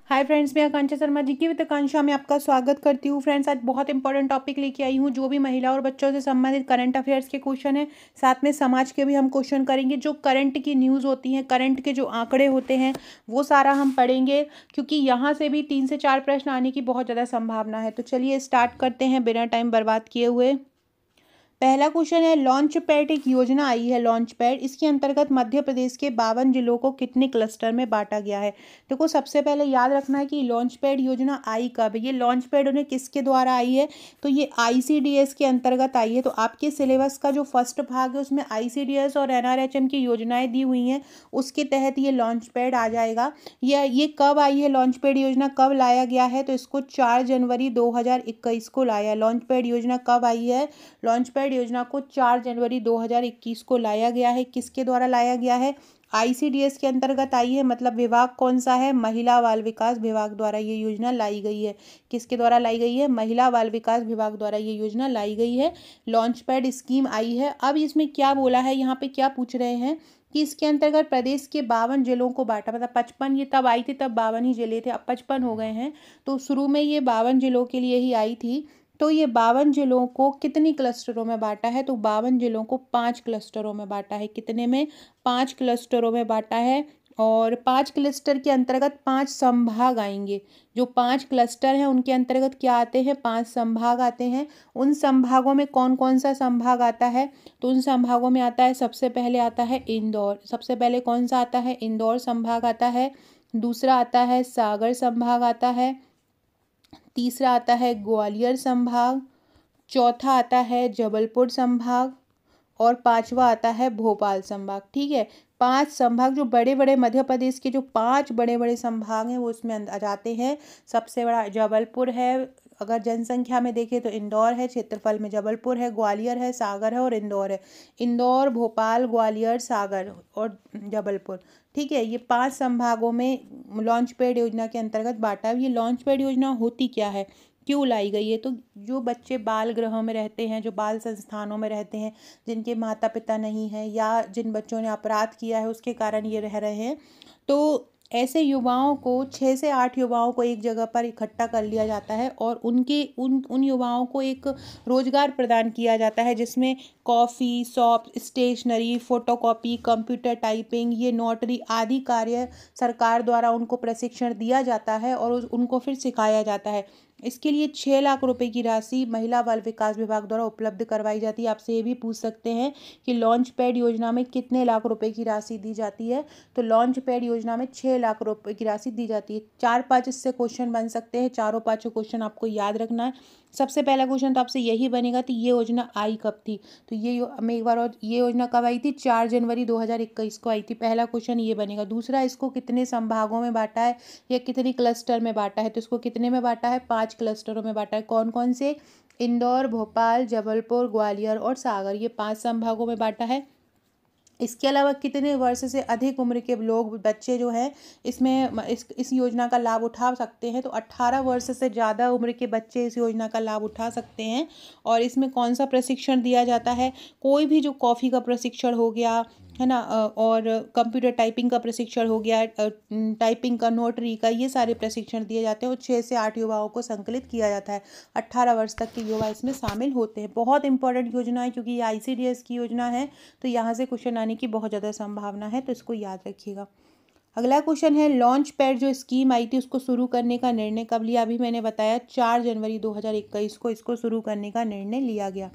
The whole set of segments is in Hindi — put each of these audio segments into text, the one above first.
हाय फ्रेंड्स, मैं आकांक्षा शर्मा जी की वित्त आकांक्षा में आपका स्वागत करती हूँ। फ्रेंड्स, आज बहुत इंपॉर्टेंट टॉपिक लेके आई हूँ। जो भी महिला और बच्चों से संबंधित करंट अफेयर्स के क्वेश्चन हैं, साथ में समाज के भी हम क्वेश्चन करेंगे। जो करंट की न्यूज़ होती हैं, करंट के जो आंकड़े होते हैं, वो सारा हम पढ़ेंगे, क्योंकि यहाँ से भी 3 से 4 प्रश्न आने की बहुत ज़्यादा संभावना है। तो चलिए स्टार्ट करते हैं बिना टाइम बर्बाद किए हुए। पहला क्वेश्चन है, लॉन्च पैड एक योजना आई है। लॉन्च पैड, इसके अंतर्गत मध्य प्रदेश के 52 जिलों को कितने क्लस्टर में बांटा गया है। देखो, सबसे पहले याद रखना है कि लॉन्च पैड योजना आई कब है। ये लॉन्च पैड उन्हें किसके द्वारा आई है, तो ये आईसीडीएस के अंतर्गत आई है। तो आपके सिलेबस का जो फर्स्ट भाग है उसमें आईसीडीएस और एनआरएचएम की योजनाएं दी हुई हैं, उसके तहत ये लॉन्च पैड आ जाएगा। ये कब आई है, लॉन्च पैड योजना कब लाया गया है, तो इसको 4 जनवरी 2021 को लाया है। लॉन्च पैड योजना कब आई है, लॉन्च पैड योजना को 4 जनवरी 2021 को लाया गया है। किसके द्वारा लाया गया है, आईसीडीएस के अंतर्गत आई है। मतलब विभाग कौन सा है, महिला बाल विकास विभाग द्वारा ये योजना लाई गई है। किसके द्वारा लाई गई है, महिला बाल विकास विभाग द्वारा ये योजना लाई गई है। लॉन्च पैड स्कीम आई है। अब इसमें क्या बोला है, यहाँ पे क्या पूछ रहे हैं कि इसके अंतर्गत प्रदेश के 52 जिलों को बांटा। मतलब 55, ये तब आई थी तब 52 ही जिले थे, अब 55 हो गए हैं। तो शुरू में ये 52 जिलों के लिए ही आई थी। तो ये 52 जिलों को कितनी क्लस्टरों में बांटा है, तो 52 जिलों को 5 क्लस्टरों में बांटा है। कितने में, 5 क्लस्टरों में बांटा है। और 5 क्लस्टर के अंतर्गत 5 संभाग आएंगे। जो 5 क्लस्टर हैं उनके अंतर्गत क्या आते हैं, 5 संभाग आते हैं। उन संभागों में कौन कौन सा संभाग आता है, तो उन संभागों में आता है, सबसे पहले आता है इंदौर। सबसे पहले कौन सा आता है, इंदौर संभाग आता है। दूसरा आता है सागर संभाग आता है। तीसरा आता है ग्वालियर संभाग। चौथा आता है जबलपुर संभाग। और पांचवा आता है भोपाल संभाग। ठीक है, 5 संभाग, जो बड़े बड़े मध्य प्रदेश के जो 5 बड़े बड़े संभाग हैं वो उसमें आ जाते हैं। सबसे बड़ा जबलपुर है, अगर जनसंख्या में देखें तो इंदौर है, क्षेत्रफल में जबलपुर है, ग्वालियर है, सागर है और इंदौर है। इंदौर, भोपाल, ग्वालियर, सागर और जबलपुर। ठीक है, ये 5 संभागों में लॉन्च पैड योजना के अंतर्गत बांटा है। ये लॉन्च पैड योजना होती क्या है, क्यों लाई गई है, तो जो बच्चे बाल गृहों में रहते हैं, जो बाल संस्थानों में रहते हैं, जिनके माता पिता नहीं हैं या जिन बच्चों ने अपराध किया है उसके कारण ये रह रहे हैं, तो ऐसे युवाओं को 6 से 8 युवाओं को एक जगह पर इकट्ठा कर लिया जाता है और उनके उन युवाओं को एक रोजगार प्रदान किया जाता है, जिसमें coffee shop, stationery, photocopy, computer typing, ये नोटरी आदि कार्य सरकार द्वारा उनको प्रशिक्षण दिया जाता है और उनको फिर सिखाया जाता है। इसके लिए 6 लाख रुपए की राशि महिला बाल विकास विभाग द्वारा उपलब्ध करवाई जाती है। आपसे ये भी पूछ सकते हैं कि लॉन्च पैड योजना में कितने लाख रुपए की राशि दी जाती है, तो लॉन्च पैड योजना में 6 लाख रुपए की राशि दी जाती है। 4-5 इससे क्वेश्चन बन सकते हैं, चारों पाँचों क्वेश्चन आपको याद रखना है। सबसे पहला क्वेश्चन तो आपसे यही बनेगा कि ये योजना आई कब थी, तो मैं एक बार और, ये योजना कब आई थी, 4 जनवरी 2021 को आई थी। पहला क्वेश्चन ये बनेगा। दूसरा, इसको कितने संभागों में बांटा है या कितनी क्लस्टर में बांटा है, तो इसको कितने में बांटा है, 5 क्लस्टरों में बांटा है। कौन कौन से, इंदौर, भोपाल, जबलपुर, ग्वालियर और सागर, ये 5 संभागों में बांटा है। इसके अलावा कितने वर्ष से अधिक उम्र के लोग, बच्चे जो हैं इसमें इस योजना का लाभ उठा सकते हैं, तो 18 वर्ष से ज़्यादा उम्र के बच्चे इस योजना का लाभ उठा सकते हैं। और इसमें कौन सा प्रशिक्षण दिया जाता है, कोई भी, जो कॉफ़ी का प्रशिक्षण हो गया है ना, और कंप्यूटर टाइपिंग का प्रशिक्षण हो गया, टाइपिंग का, नोटरी का, ये सारे प्रशिक्षण दिए जाते हैं और 6 से 8 युवाओं को संकलित किया जाता है। 18 वर्ष तक के युवा इसमें शामिल होते हैं। बहुत इंपॉर्टेंट योजना है, क्योंकि ये आईसीडीएस की योजना है, तो यहाँ से क्वेश्चन आने की बहुत ज़्यादा संभावना है, तो इसको याद रखिएगा। अगला क्वेश्चन है, लॉन्च पैड जो स्कीम आई थी उसको शुरू करने का निर्णय कब लिया। अभी मैंने बताया 4 जनवरी 2021 को इसको शुरू करने का निर्णय लिया गया।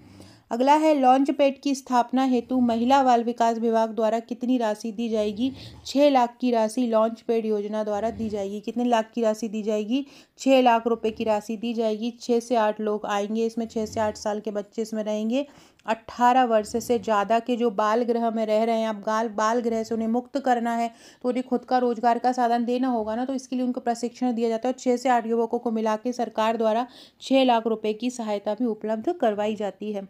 अगला है, लॉन्च पैड की स्थापना हेतु महिला बाल विकास विभाग द्वारा कितनी राशि दी जाएगी। 6 लाख की राशि लॉन्च पैड योजना द्वारा दी जाएगी। कितने लाख की राशि दी जाएगी, 6 लाख रुपए की राशि दी जाएगी। 6 से 8 लोग आएंगे इसमें, 6 से 8 साल के बच्चे इसमें रहेंगे। 18 वर्ष से ज़्यादा के जो बाल गृह में रह रहे हैं, अब बाल गृह से उन्हें मुक्त करना है, तो उन्हें खुद का रोजगार का साधन देना होगा ना, तो इसके लिए उनको प्रशिक्षण दिया जाता है। 6 से 8 युवकों को मिला के सरकार द्वारा 6 लाख रुपए की सहायता भी उपलब्ध करवाई जाती है।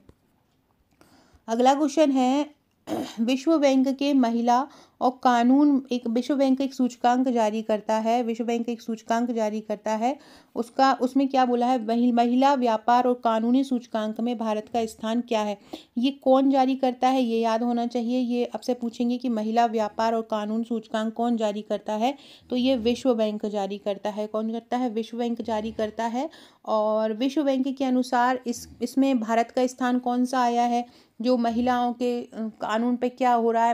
अगला क्वेश्चन है, विश्व बैंक के महिला और कानून, एक विश्व बैंक एक सूचकांक जारी करता है, विश्व बैंक एक सूचकांक जारी करता है, उसमें क्या बोला है, महिला व्यापार और कानूनी सूचकांक में भारत का स्थान क्या है। ये कौन जारी करता है, ये याद होना चाहिए। ये आपसे पूछेंगे कि महिला व्यापार और कानून सूचकांक कौन जारी करता है, तो ये विश्व बैंक जारी करता है। कौन करता है, विश्व बैंक जारी करता है। और विश्व बैंक के अनुसार इसमें भारत का स्थान कौन सा आया है, जो महिलाओं के कानून पे क्या हो रहा है,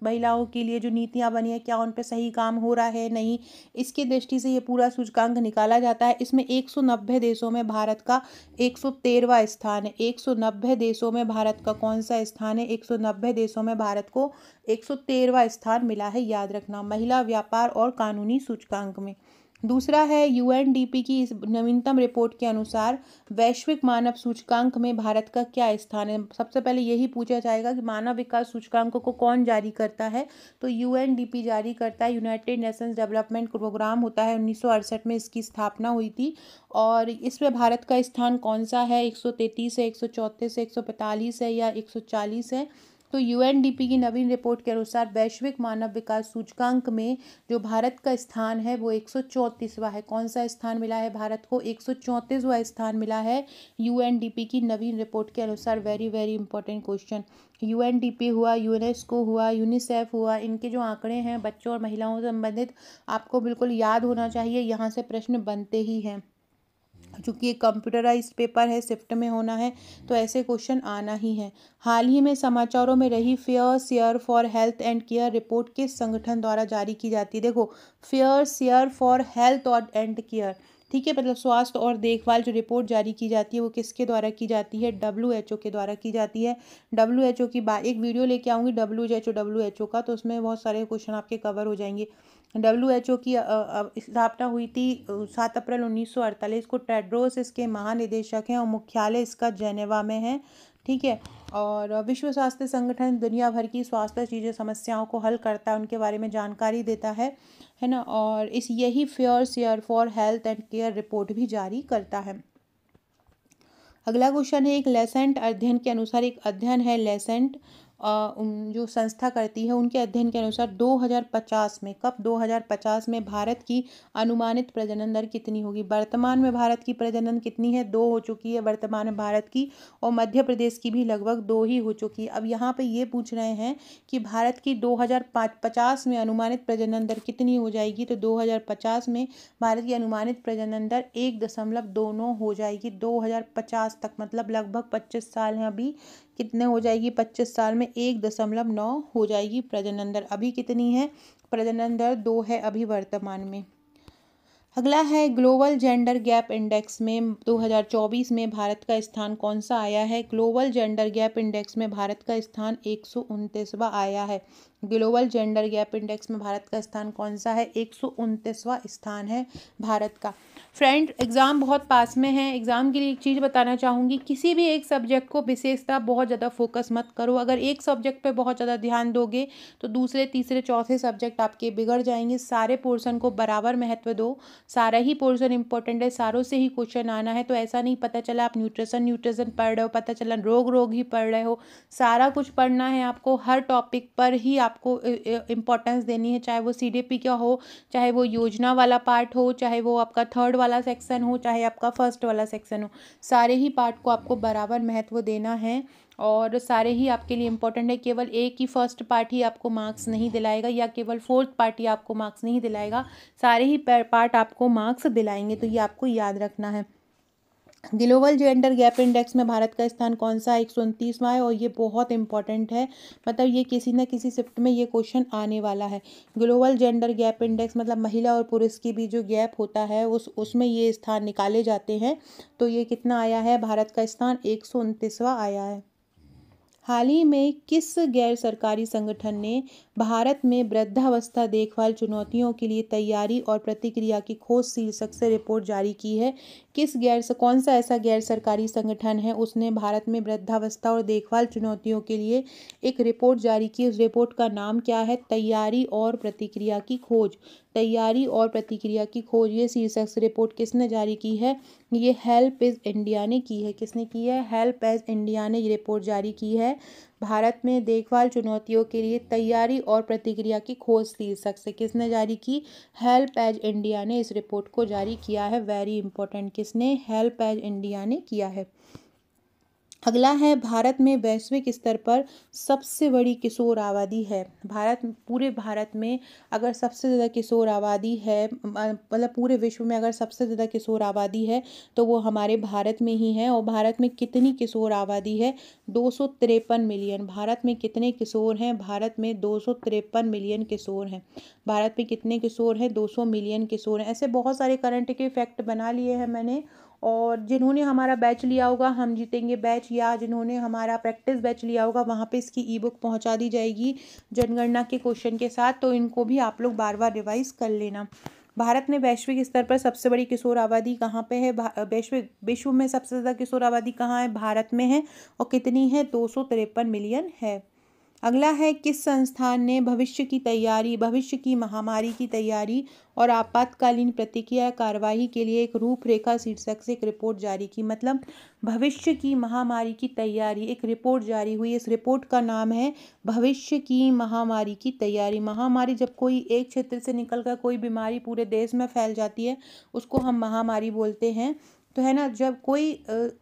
महिलाओं के लिए जो नीतियां बनी है, क्या उन पे सही काम हो रहा है नहीं, इसकी दृष्टि से ये पूरा सूचकांक निकाला जाता है। इसमें 190 देशों में भारत का 113वां स्थान है। 190 देशों में भारत का कौन सा स्थान है, 190 देशों में भारत को 113वां स्थान मिला है, याद रखना, महिला व्यापार और कानूनी सूचकांक में। दूसरा है यूएनडीपी की इस नवीनतम रिपोर्ट के अनुसार वैश्विक मानव सूचकांक में भारत का क्या स्थान है। सबसे पहले यही पूछा जाएगा कि मानव विकास सूचकांक को कौन जारी करता है, तो यूएनडीपी जारी करता है। यूनाइटेड नेशंस डेवलपमेंट प्रोग्राम होता है, 1968 में इसकी स्थापना हुई थी। और इसमें भारत का स्थान कौन सा है, 133 है, 134 है, 145 है या 140 है। तो यूएनडीपी की नवीन रिपोर्ट के अनुसार वैश्विक मानव विकास सूचकांक में जो भारत का स्थान है वो 134वां है। कौन सा स्थान मिला है भारत को, 134वां स्थान मिला है यूएनडीपी की नवीन रिपोर्ट के अनुसार। Very very important question. UNDP हुआ, यूनेस्को हुआ, यूनिसेफ हुआ, इनके जो आंकड़े हैं बच्चों और महिलाओं से संबंधित आपको बिल्कुल याद होना चाहिए, यहाँ से प्रश्न बनते ही हैं। चूँकि ये कंप्यूटराइज्ड पेपर है, शिफ्ट में होना है, तो ऐसे क्वेश्चन आना ही है। हाल ही में समाचारों में रही fair share for health and care report किस संगठन द्वारा जारी की जाती है। देखो, फेयर शेयर फॉर हेल्थ और एंड केयर, ठीक है, मतलब स्वास्थ्य और देखभाल जो रिपोर्ट जारी की जाती है वो किसके द्वारा की जाती है, डब्ल्यूएचओ के द्वारा की जाती है। डब्ल्यूएचओ की एक वीडियो लेके आऊँगी डब्ल्यूएचओ का, तो उसमें बहुत सारे क्वेश्चन आपके कवर हो जाएंगे। डब्ल्यूएचओ की स्थापना हुई थी 7 अप्रैल 1948 को। टेड्रोस इसके महानिदेशक हैं और मुख्यालय इसका जेनेवा में है, ठीक है। और विश्व स्वास्थ्य संगठन दुनिया भर की स्वास्थ्य चीज़ें समस्याओं को हल करता है, उनके बारे में जानकारी देता है ना। और यही fair share for health and care report भी जारी करता है। अगला क्वेश्चन है, एक लेसेंट अध्ययन के अनुसार, एक अध्ययन है लेसेंट जो संस्था करती है, उनके अध्ययन के अनुसार 2050 में, कब, 2050 में भारत की अनुमानित प्रजनन दर कितनी होगी। वर्तमान में भारत की प्रजनन कितनी है, 2 हो चुकी है वर्तमान में भारत की, और मध्य प्रदेश की भी लगभग 2 ही हो चुकी है। अब यहाँ पे ये पूछ रहे हैं कि भारत की 2050 में अनुमानित प्रजनन दर कितनी हो जाएगी, तो 2050 में भारत की अनुमानित प्रजनन दर 1.29 हो जाएगी 2050 तक, मतलब लगभग 25 साल हैं अभी। कितने हो जाएगी, 25 साल में 1.9 हो जाएगी प्रजनन दर। अभी कितनी है प्रजनन दर, 2 है अभी वर्तमान में। अगला है ग्लोबल जेंडर गैप इंडेक्स में 2024 में भारत का स्थान कौन सा आया है। ग्लोबल जेंडर गैप इंडेक्स में भारत का स्थान 129वां आया है। ग्लोबल जेंडर गैप इंडेक्स में भारत का स्थान कौन सा है, 129वां स्थान है भारत का। फ्रेंड, एग्ज़ाम बहुत पास में है, एग्ज़ाम के लिए एक चीज़ बताना चाहूँगी, किसी भी एक सब्जेक्ट को विशेषता बहुत ज़्यादा फोकस मत करो। अगर एक सब्जेक्ट पे बहुत ज़्यादा ध्यान दोगे तो दूसरे तीसरे चौथे सब्जेक्ट आपके बिगड़ जाएंगे। सारे पोर्शन को बराबर महत्व दो, सारा ही पोर्शन इंपॉर्टेंट है, सारों से ही क्वेश्चन आना है। तो ऐसा नहीं पता चला आप न्यूट्रिशन पढ़ रहे हो, पता चला रोग ही पढ़ रहे हो। सारा कुछ पढ़ना है आपको, हर टॉपिक पर ही आपको इम्पोर्टेंस देनी है, चाहे वो सीडीपी का हो, चाहे वो योजना वाला पार्ट हो, चाहे वो आपका थर्ड वाला सेक्शन हो, चाहे आपका फर्स्ट वाला सेक्शन हो। सारे ही पार्ट को आपको बराबर महत्व देना है और सारे ही आपके लिए इम्पोर्टेंट है। केवल एक ही फर्स्ट पार्ट ही आपको मार्क्स नहीं दिलाएगा या केवल फोर्थ पार्ट ही आपको मार्क्स नहीं दिलाएगा, सारे ही पार्ट आपको मार्क्स दिलाएंगे। तो ये आपको याद रखना है। ग्लोबल जेंडर गैप इंडेक्स में भारत का स्थान कौन सा है, 129वां है। और ये बहुत इंपॉर्टेंट है, मतलब ये किसी न किसी शिफ्ट में ये क्वेश्चन आने वाला है। ग्लोबल जेंडर गैप इंडेक्स मतलब महिला और पुरुष की भी जो गैप होता है उसमें ये स्थान निकाले जाते हैं। तो ये कितना आया है, भारत का स्थान 129वां आया है। हाल ही में किस गैर सरकारी संगठन ने भारत में वृद्धावस्था देखभाल चुनौतियों के लिए तैयारी और प्रतिक्रिया की खोज शीर्षक से रिपोर्ट जारी की है। कौन सा ऐसा गैर सरकारी संगठन है उसने भारत में वृद्धावस्था और देखभाल चुनौतियों के लिए एक रिपोर्ट जारी की। उस रिपोर्ट का नाम क्या है, तैयारी और प्रतिक्रिया की खोज। तैयारी और प्रतिक्रिया की खोज, ये शीर्षक से रिपोर्ट किसने जारी की है? ये हेल्प एज इंडिया ने की है। किसने की है? हेल्प एज इंडिया ने ये रिपोर्ट जारी की है। भारत में देखभाल चुनौतियों के लिए तैयारी और प्रतिक्रिया की खोज शीर्षक से किसने जारी की? हेल्प एज इंडिया ने इस रिपोर्ट को जारी किया है। वेरी इंपॉर्टेंट, किसने? हेल्प एज इंडिया ने किया है। अगला है, भारत में वैश्विक स्तर पर सबसे बड़ी किशोर आबादी है। पूरे भारत में अगर सबसे ज़्यादा किशोर आबादी है, मतलब पूरे विश्व में अगर सबसे ज़्यादा किशोर आबादी है तो वो हमारे भारत में ही है। और भारत में कितनी किशोर आबादी है? 253 मिलियन। भारत में कितने किशोर हैं? भारत में 253 मिलियन किशोर हैं। भारत में कितने किशोर हैं? 200 मिलियन किशोर हैं। ऐसे बहुत सारे करंट के फैक्ट बना लिए हैं मैंने। और जिन्होंने हमारा बैच लिया होगा हम जीतेंगे बैच, या जिन्होंने हमारा प्रैक्टिस बैच लिया होगा वहाँ पे इसकी ई बुक पहुँचा दी जाएगी जनगणना के क्वेश्चन के साथ, तो इनको भी आप लोग बार बार रिवाइज कर लेना। भारत में वैश्विक स्तर पर सबसे बड़ी किशोर आबादी कहाँ पे है? विश्व में सबसे ज़्यादा किशोर आबादी कहाँ है? भारत में है। और कितनी है? 253 मिलियन है। अगला है, किस संस्थान ने भविष्य की महामारी की तैयारी और आपातकालीन प्रतिक्रिया कार्यवाही के लिए एक रूपरेखा शीर्षक से एक रिपोर्ट जारी की? मतलब भविष्य की महामारी की तैयारी, एक रिपोर्ट जारी हुई। इस रिपोर्ट का नाम है भविष्य की महामारी की तैयारी। महामारी, जब कोई एक क्षेत्र से निकलकर कोई बीमारी पूरे देश में फैल जाती है उसको हम महामारी बोलते हैं, तो है ना। जब कोई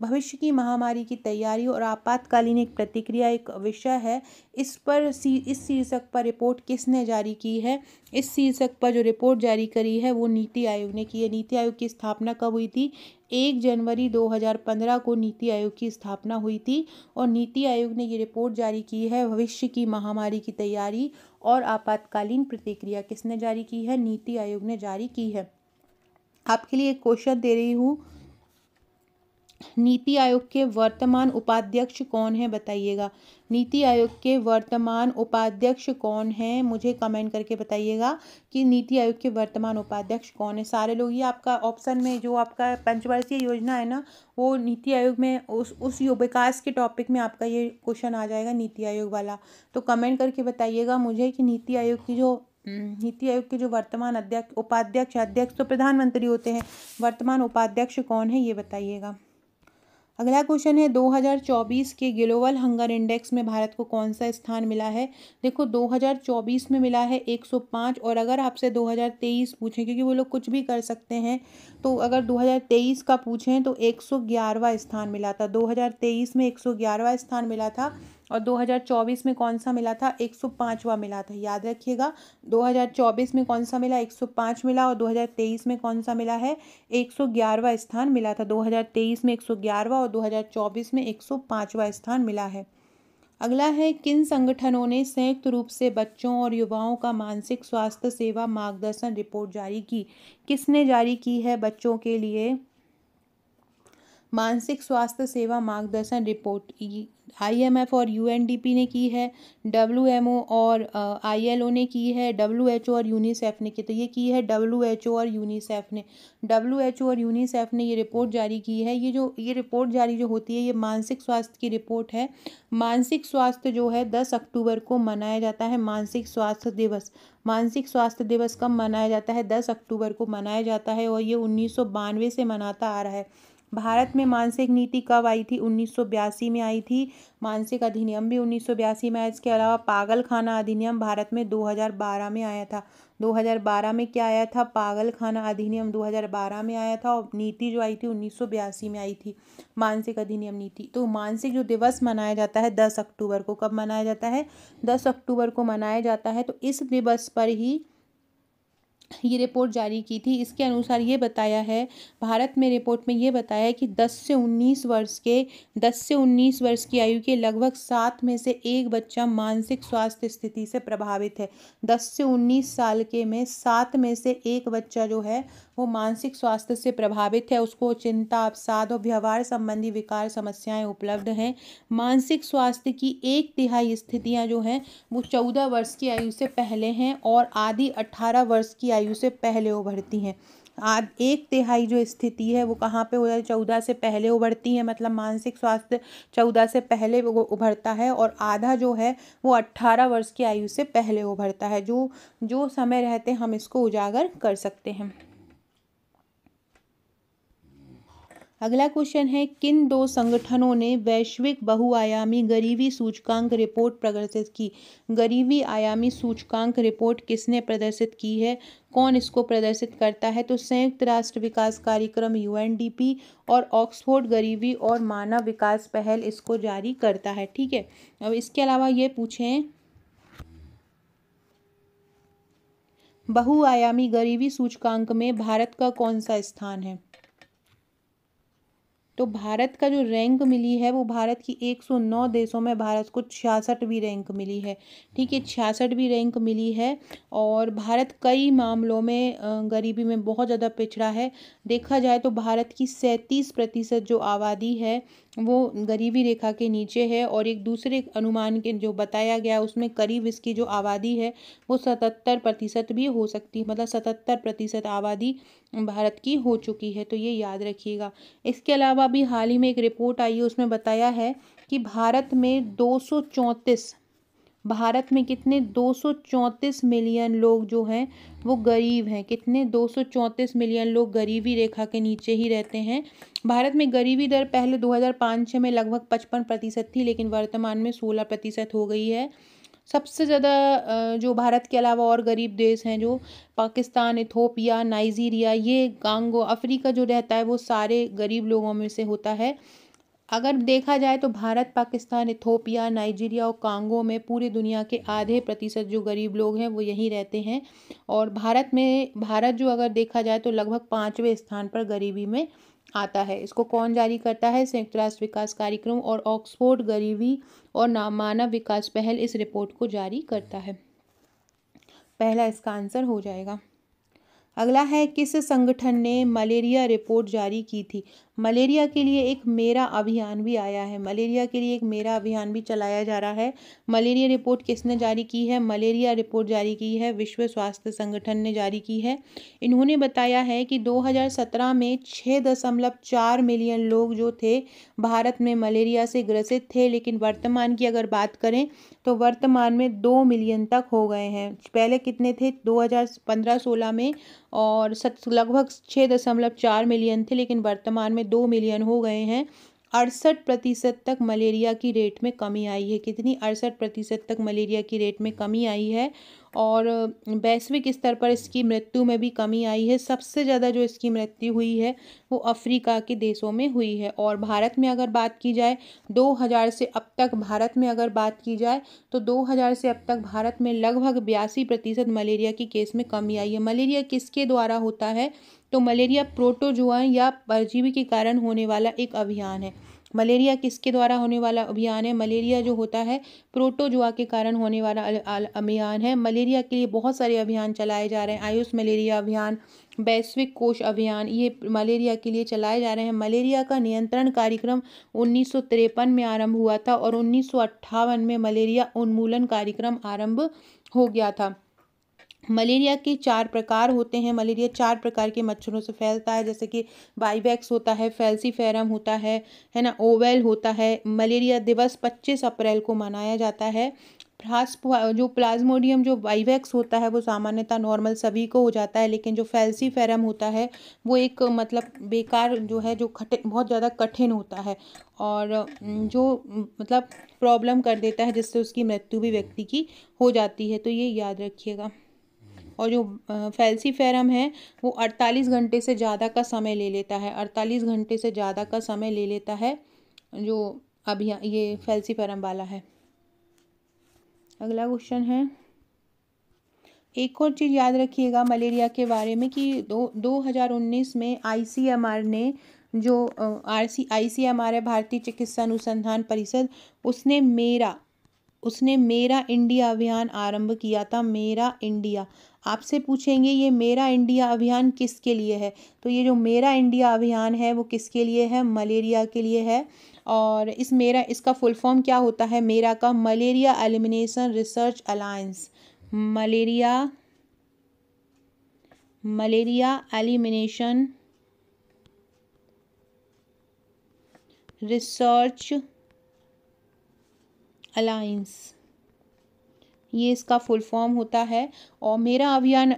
भविष्य की महामारी की तैयारी और आपातकालीन एक प्रतिक्रिया एक विषय है। इस शीर्षक पर रिपोर्ट किसने जारी की है? इस शीर्षक पर जो रिपोर्ट जारी करी है वो नीति आयोग ने की है। नीति आयोग की स्थापना कब हुई थी? 1 जनवरी 2015 को नीति आयोग की स्थापना हुई थी। और नीति आयोग ने ये रिपोर्ट जारी की है, भविष्य की महामारी की तैयारी और आपातकालीन प्रतिक्रिया। किसने जारी की है? नीति आयोग ने जारी की है। आपके लिए एक क्वेश्चन दे रही हूँ, नीति आयोग के वर्तमान उपाध्यक्ष कौन है? बताइएगा। नीति आयोग के वर्तमान उपाध्यक्ष कौन है? मुझे कमेंट करके बताइएगा कि नीति आयोग के वर्तमान उपाध्यक्ष कौन है। सारे लोग, ये आपका ऑप्शन में जो आपका पंचवर्षीय योजना है ना, वो नीति आयोग में उस विकास के टॉपिक में आपका ये क्वेश्चन आ जाएगा, नीति आयोग वाला। तो कमेंट करके बताइएगा मुझे कि नीति आयोग के जो वर्तमान अध्यक्ष तो प्रधानमंत्री होते हैं, वर्तमान उपाध्यक्ष कौन है ये बताइएगा। अगला क्वेश्चन है, 2024 के ग्लोबल हंगर इंडेक्स में भारत को कौन सा स्थान मिला है? देखो 2024 में मिला है 105। और अगर आपसे 2023 पूछें, क्योंकि वो लोग कुछ भी कर सकते हैं, तो अगर 2023 का पूछें तो 111वां स्थान मिला था। 2023 में 111वां स्थान मिला था। और 2024 में कौन सा मिला था? 105वां मिला था। याद रखिएगा, 2024 में कौन सा मिला? 105 मिला। और 2023 में कौन सा मिला है? 111वां स्थान मिला था। 2023 में 111वां और 2024 में 105वां स्थान मिला है। अगला है, किन संगठनों ने संयुक्त रूप से बच्चों और युवाओं का मानसिक स्वास्थ्य सेवा मार्गदर्शन रिपोर्ट जारी की? किसने जारी की है बच्चों के लिए मानसिक स्वास्थ्य सेवा मार्गदर्शन रिपोर्ट? IMF और UNDP ने की है, WMO और ILO ने की है, WHO और यूनिसेफ ने की। तो ये की है WHO और यूनिसेफ ने। WHO और यूनिसेफ ने ये रिपोर्ट जारी की है। ये रिपोर्ट जारी जो होती है ये मानसिक स्वास्थ्य की रिपोर्ट है। मानसिक स्वास्थ्य जो है 10 अक्टूबर को मनाया जाता है, मानसिक स्वास्थ्य दिवस। मानसिक स्वास्थ्य दिवस कब मनाया जाता है? 10 अक्टूबर को मनाया जाता है। और ये 1992 से मनाता आ रहा है। भारत में मानसिक नीति कब आई थी? 1982 में आई थी। मानसिक अधिनियम भी 1982 में आया। इसके अलावा पागल खाना अधिनियम भारत में 2012 में आया था। 2012 में क्या आया था? पागल खाना अधिनियम 2012 में आया था। और नीति जो आई थी 1982 में आई थी, मानसिक अधिनियम नीति। तो मानसिक जो दिवस मनाया जाता है 10 अक्टूबर को, कब मनाया जाता है? 10 अक्टूबर को मनाया जाता है। तो इस दिवस पर ही ये रिपोर्ट जारी की थी। इसके अनुसार ये बताया है, भारत में रिपोर्ट में ये बताया है कि 10 से 19 वर्ष की आयु के लगभग 7 में से 1 बच्चा मानसिक स्वास्थ्य स्थिति से प्रभावित है। 10 से 19 साल के में 7 में से 1 बच्चा जो है वो मानसिक स्वास्थ्य से प्रभावित है। उसको चिंता, अवसाद और व्यवहार संबंधी विकार समस्याएं उपलब्ध हैं। मानसिक स्वास्थ्य की 1/3 स्थितियां जो हैं वो 14 वर्ष की आयु से पहले हैं और आधी 18 वर्ष की आयु से पहले उभरती हैं। एक तिहाई जो स्थिति है वो कहाँ पे हो जाती है, 14 से पहले उभरती है, मतलब मानसिक स्वास्थ्य 14 से पहले वो उभरता है, और आधा जो है वो 18 वर्ष की आयु से पहले उभरता है। जो जो समय रहते हम इसको उजागर कर सकते हैं। अगला क्वेश्चन है, किन दो संगठनों ने वैश्विक बहुआयामी गरीबी सूचकांक रिपोर्ट प्रदर्शित की? गरीबी आयामी सूचकांक रिपोर्ट किसने प्रदर्शित की है? कौन इसको प्रदर्शित करता है? तो संयुक्त राष्ट्र विकास कार्यक्रम यूएनडीपी और ऑक्सफोर्ड गरीबी और मानव विकास पहल इसको जारी करता है। ठीक है, अब इसके अलावा ये पूछें, बहुआयामी गरीबी सूचकांक में भारत का कौन सा स्थान है? तो भारत का जो रैंक मिली है वो भारत की 109 देशों में भारत को 66वीं रैंक मिली है। ठीक है, 66वीं रैंक मिली है। और भारत कई मामलों में गरीबी में बहुत ज़्यादा पिछड़ा है। देखा जाए तो भारत की 37% जो आबादी है वो गरीबी रेखा के नीचे है, और एक दूसरे अनुमान के जो बताया गया उसमें करीब इसकी जो आबादी है वो 77% भी हो सकती है, मतलब 77% आबादी भारत की हो चुकी है, तो ये याद रखिएगा। इसके अलावा अभी हाल ही में एक रिपोर्ट आई है, उसमें बताया है कि भारत में 234 भारत में कितने 234 मिलियन लोग जो हैं वो गरीब हैं। कितने 234 मिलियन लोग गरीबी रेखा के नीचे ही रहते हैं। भारत में गरीबी दर पहले 2005-06 में लगभग 55% थी, लेकिन वर्तमान में 16% हो गई है। सबसे ज़्यादा जो भारत के अलावा और गरीब देश हैं, जो पाकिस्तान, इथोपिया, नाइजीरिया, ये कांगो, अफ्रीका जो रहता है वो सारे गरीब लोगों में से होता है। अगर देखा जाए तो भारत, पाकिस्तान, इथोपिया, नाइजीरिया और कांगो में पूरी दुनिया के आधे प्रतिशत जो गरीब लोग हैं वो यहीं रहते हैं। और भारत जो अगर देखा जाए तो लगभग 5वें स्थान पर गरीबी में आता है। इसको कौन जारी करता है? संयुक्त राष्ट्र विकास कार्यक्रम और ऑक्सफोर्ड गरीबी और मानव विकास पहल इस रिपोर्ट को जारी करता है। पहला इसका आंसर हो जाएगा। अगला है, किस संगठन ने मलेरिया रिपोर्ट जारी की थी? मलेरिया के लिए एक मेरा अभियान भी आया है। मलेरिया के लिए एक मेरा अभियान भी चलाया जा रहा है। मलेरिया रिपोर्ट किसने जारी की है? मलेरिया रिपोर्ट जारी की है विश्व स्वास्थ्य संगठन ने जारी की है। इन्होंने बताया है कि 2017 में 6.4 मिलियन लोग जो थे भारत में मलेरिया से ग्रसित थे, लेकिन वर्तमान की अगर बात करें तो वर्तमान में 2 मिलियन तक हो गए हैं। पहले कितने थे 2015-16 में? और लगभग 6.4 मिलियन थे, लेकिन वर्तमान में 2 मिलियन हो गए हैं। 68% तक मलेरिया की रेट में कमी आई है। कितनी? 68% तक मलेरिया की रेट में कमी आई है। और वैश्विक स्तर पर इसकी मृत्यु में भी कमी आई है। सबसे ज़्यादा जो इसकी मृत्यु हुई है वो अफ्रीका के देशों में हुई है। और भारत में अगर बात की जाए 2000 से अब तक, भारत में अगर बात की जाए तो 2000 से अब तक भारत में लगभग 82% मलेरिया की केस में कमी आई है। मलेरिया किसके द्वारा होता है? तो मलेरिया प्रोटोजुआ या परजीवी के कारण होने वाला एक अभियान है। मलेरिया किसके द्वारा होने वाला अभियान है? मलेरिया जो होता है प्रोटोजुआ के कारण होने वाला अभियान है। मलेरिया के लिए बहुत सारे अभियान चलाए जा रहे हैं। आयुष मलेरिया अभियान, वैश्विक कोष अभियान, ये मलेरिया के लिए चलाए जा रहे हैं। मलेरिया का नियंत्रण कार्यक्रम 1953 में आरंभ हुआ था, और 1958 में मलेरिया उन्मूलन कार्यक्रम आरंभ हो गया था। मलेरिया के 4 प्रकार होते हैं। मलेरिया 4 प्रकार के मच्छरों से फैलता है, जैसे कि वाइवैक्स होता है, फैल्सीफेरम होता है ना, ओवेल होता है। मलेरिया दिवस 25 अप्रैल को मनाया जाता है। जो प्लाज्मोडियम जो वाइवैक्स होता है वो सामान्यतः नॉर्मल सभी को हो जाता है, लेकिन जो फैल्सीफेरम होता है वो एक मतलब बेकार जो है, जो बहुत ज़्यादा कठिन होता है, और जो मतलब प्रॉब्लम कर देता है, जिससे उसकी मृत्यु भी व्यक्ति की हो जाती है। तो ये याद रखिएगा। और जो फैल्सीफेरम है वो 48 घंटे से ज़्यादा का समय ले लेता है। 48 घंटे से ज़्यादा का समय ले लेता है जो अभियान ये फैल्सीफेरम वाला है। अगला क्वेश्चन है, एक और चीज़ याद रखिएगा मलेरिया के बारे में कि 2019 में ICMR ने जो ICMR है, भारतीय चिकित्सा अनुसंधान परिषद, उसने मेरा इंडिया अभियान आरंभ किया था। मेरा इंडिया, आपसे पूछेंगे ये मेरा इंडिया अभियान किसके लिए है? तो ये जो मेरा इंडिया अभियान है वो किसके लिए है? मलेरिया के लिए है। और इसका फुल फॉर्म क्या होता है मेरा का? Malaria elimination research alliance. Malaria malaria elimination research alliance, ये इसका फुल फॉर्म होता है। और मेरा अभियान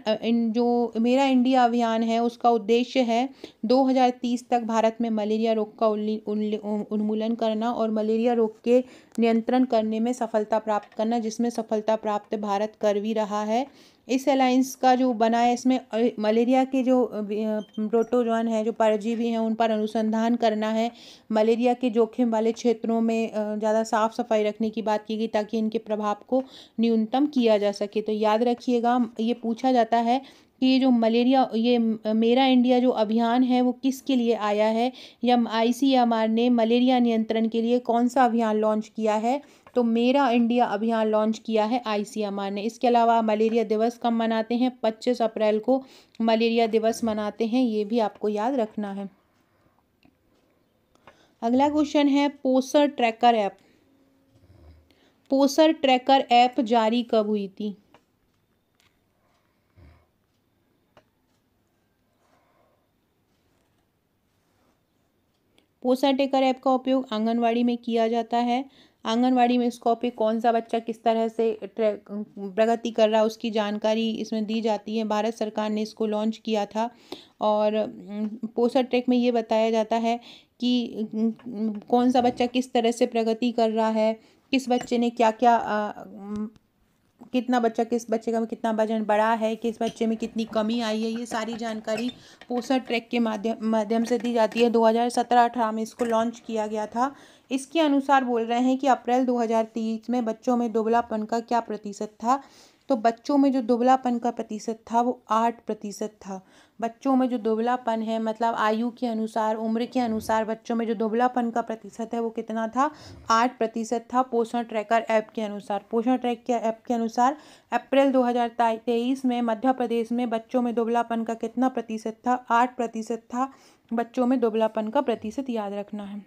जो मेरा इंडिया अभियान है उसका उद्देश्य है 2030 तक भारत में मलेरिया रोग का उन्मूलन करना और मलेरिया रोग के नियंत्रण करने में सफलता प्राप्त करना, जिसमें सफलता प्राप्त भारत कर भी रहा है। इस अलायंस का जो बना है, इसमें मलेरिया के जो प्रोटोजोन है, जो परजीवी हैं, उन पर अनुसंधान करना है। मलेरिया के जोखिम वाले क्षेत्रों में ज़्यादा साफ सफाई रखने की बात की गई ताकि इनके प्रभाव को न्यूनतम किया जा सके। तो याद रखिएगा, ये पूछा जाता है कि ये जो मलेरिया, ये मेरा इंडिया जो अभियान है वो किसके लिए आया है, या ICMR ने मलेरिया नियंत्रण के लिए कौन सा अभियान लॉन्च किया है। तो मेरा इंडिया अभियान लॉन्च किया है ICMR ने। इसके अलावा मलेरिया दिवस कब मनाते हैं? 25 अप्रैल को मलेरिया दिवस मनाते हैं, ये भी आपको याद रखना है। अगला क्वेश्चन है पोषण ट्रैकर ऐप। पोषण ट्रैकर ऐप जारी कब हुई थी? पोषण ट्रैकर ऐप का उपयोग आंगनवाड़ी में किया जाता है। आंगनवाड़ी में इसका उपयोग कौन सा बच्चा किस तरह से प्रगति कर रहा है उसकी जानकारी इसमें दी जाती है। भारत सरकार ने इसको लॉन्च किया था और पोषण ट्रैक में ये बताया जाता है कि कौन सा बच्चा किस तरह से प्रगति कर रहा है, किस बच्चे ने क्या क्या किस बच्चे का कितना वजन बढ़ा है, किस बच्चे में कितनी कमी आई है, ये सारी जानकारी पोषण ट्रैक के माध्यम से दी जाती है। 2017-18 में इसको लॉन्च किया गया था। इसके अनुसार बोल रहे हैं कि अप्रैल 2023 में बच्चों में दुबलापन का क्या प्रतिशत था। तो बच्चों में जो दुबलापन का प्रतिशत था वो 8% था। बच्चों में जो दुबलापन है, मतलब आयु के अनुसार, उम्र के अनुसार बच्चों में जो दुबलापन का प्रतिशत है वो कितना था? 8% था पोषण ट्रैकर ऐप के अनुसार। पोषण ट्रैक के ऐप के अनुसार अप्रैल 2023 में मध्य प्रदेश में बच्चों में दुबलापन का कितना प्रतिशत था? 8% था बच्चों में दुबलापन का प्रतिशत, याद रखना है।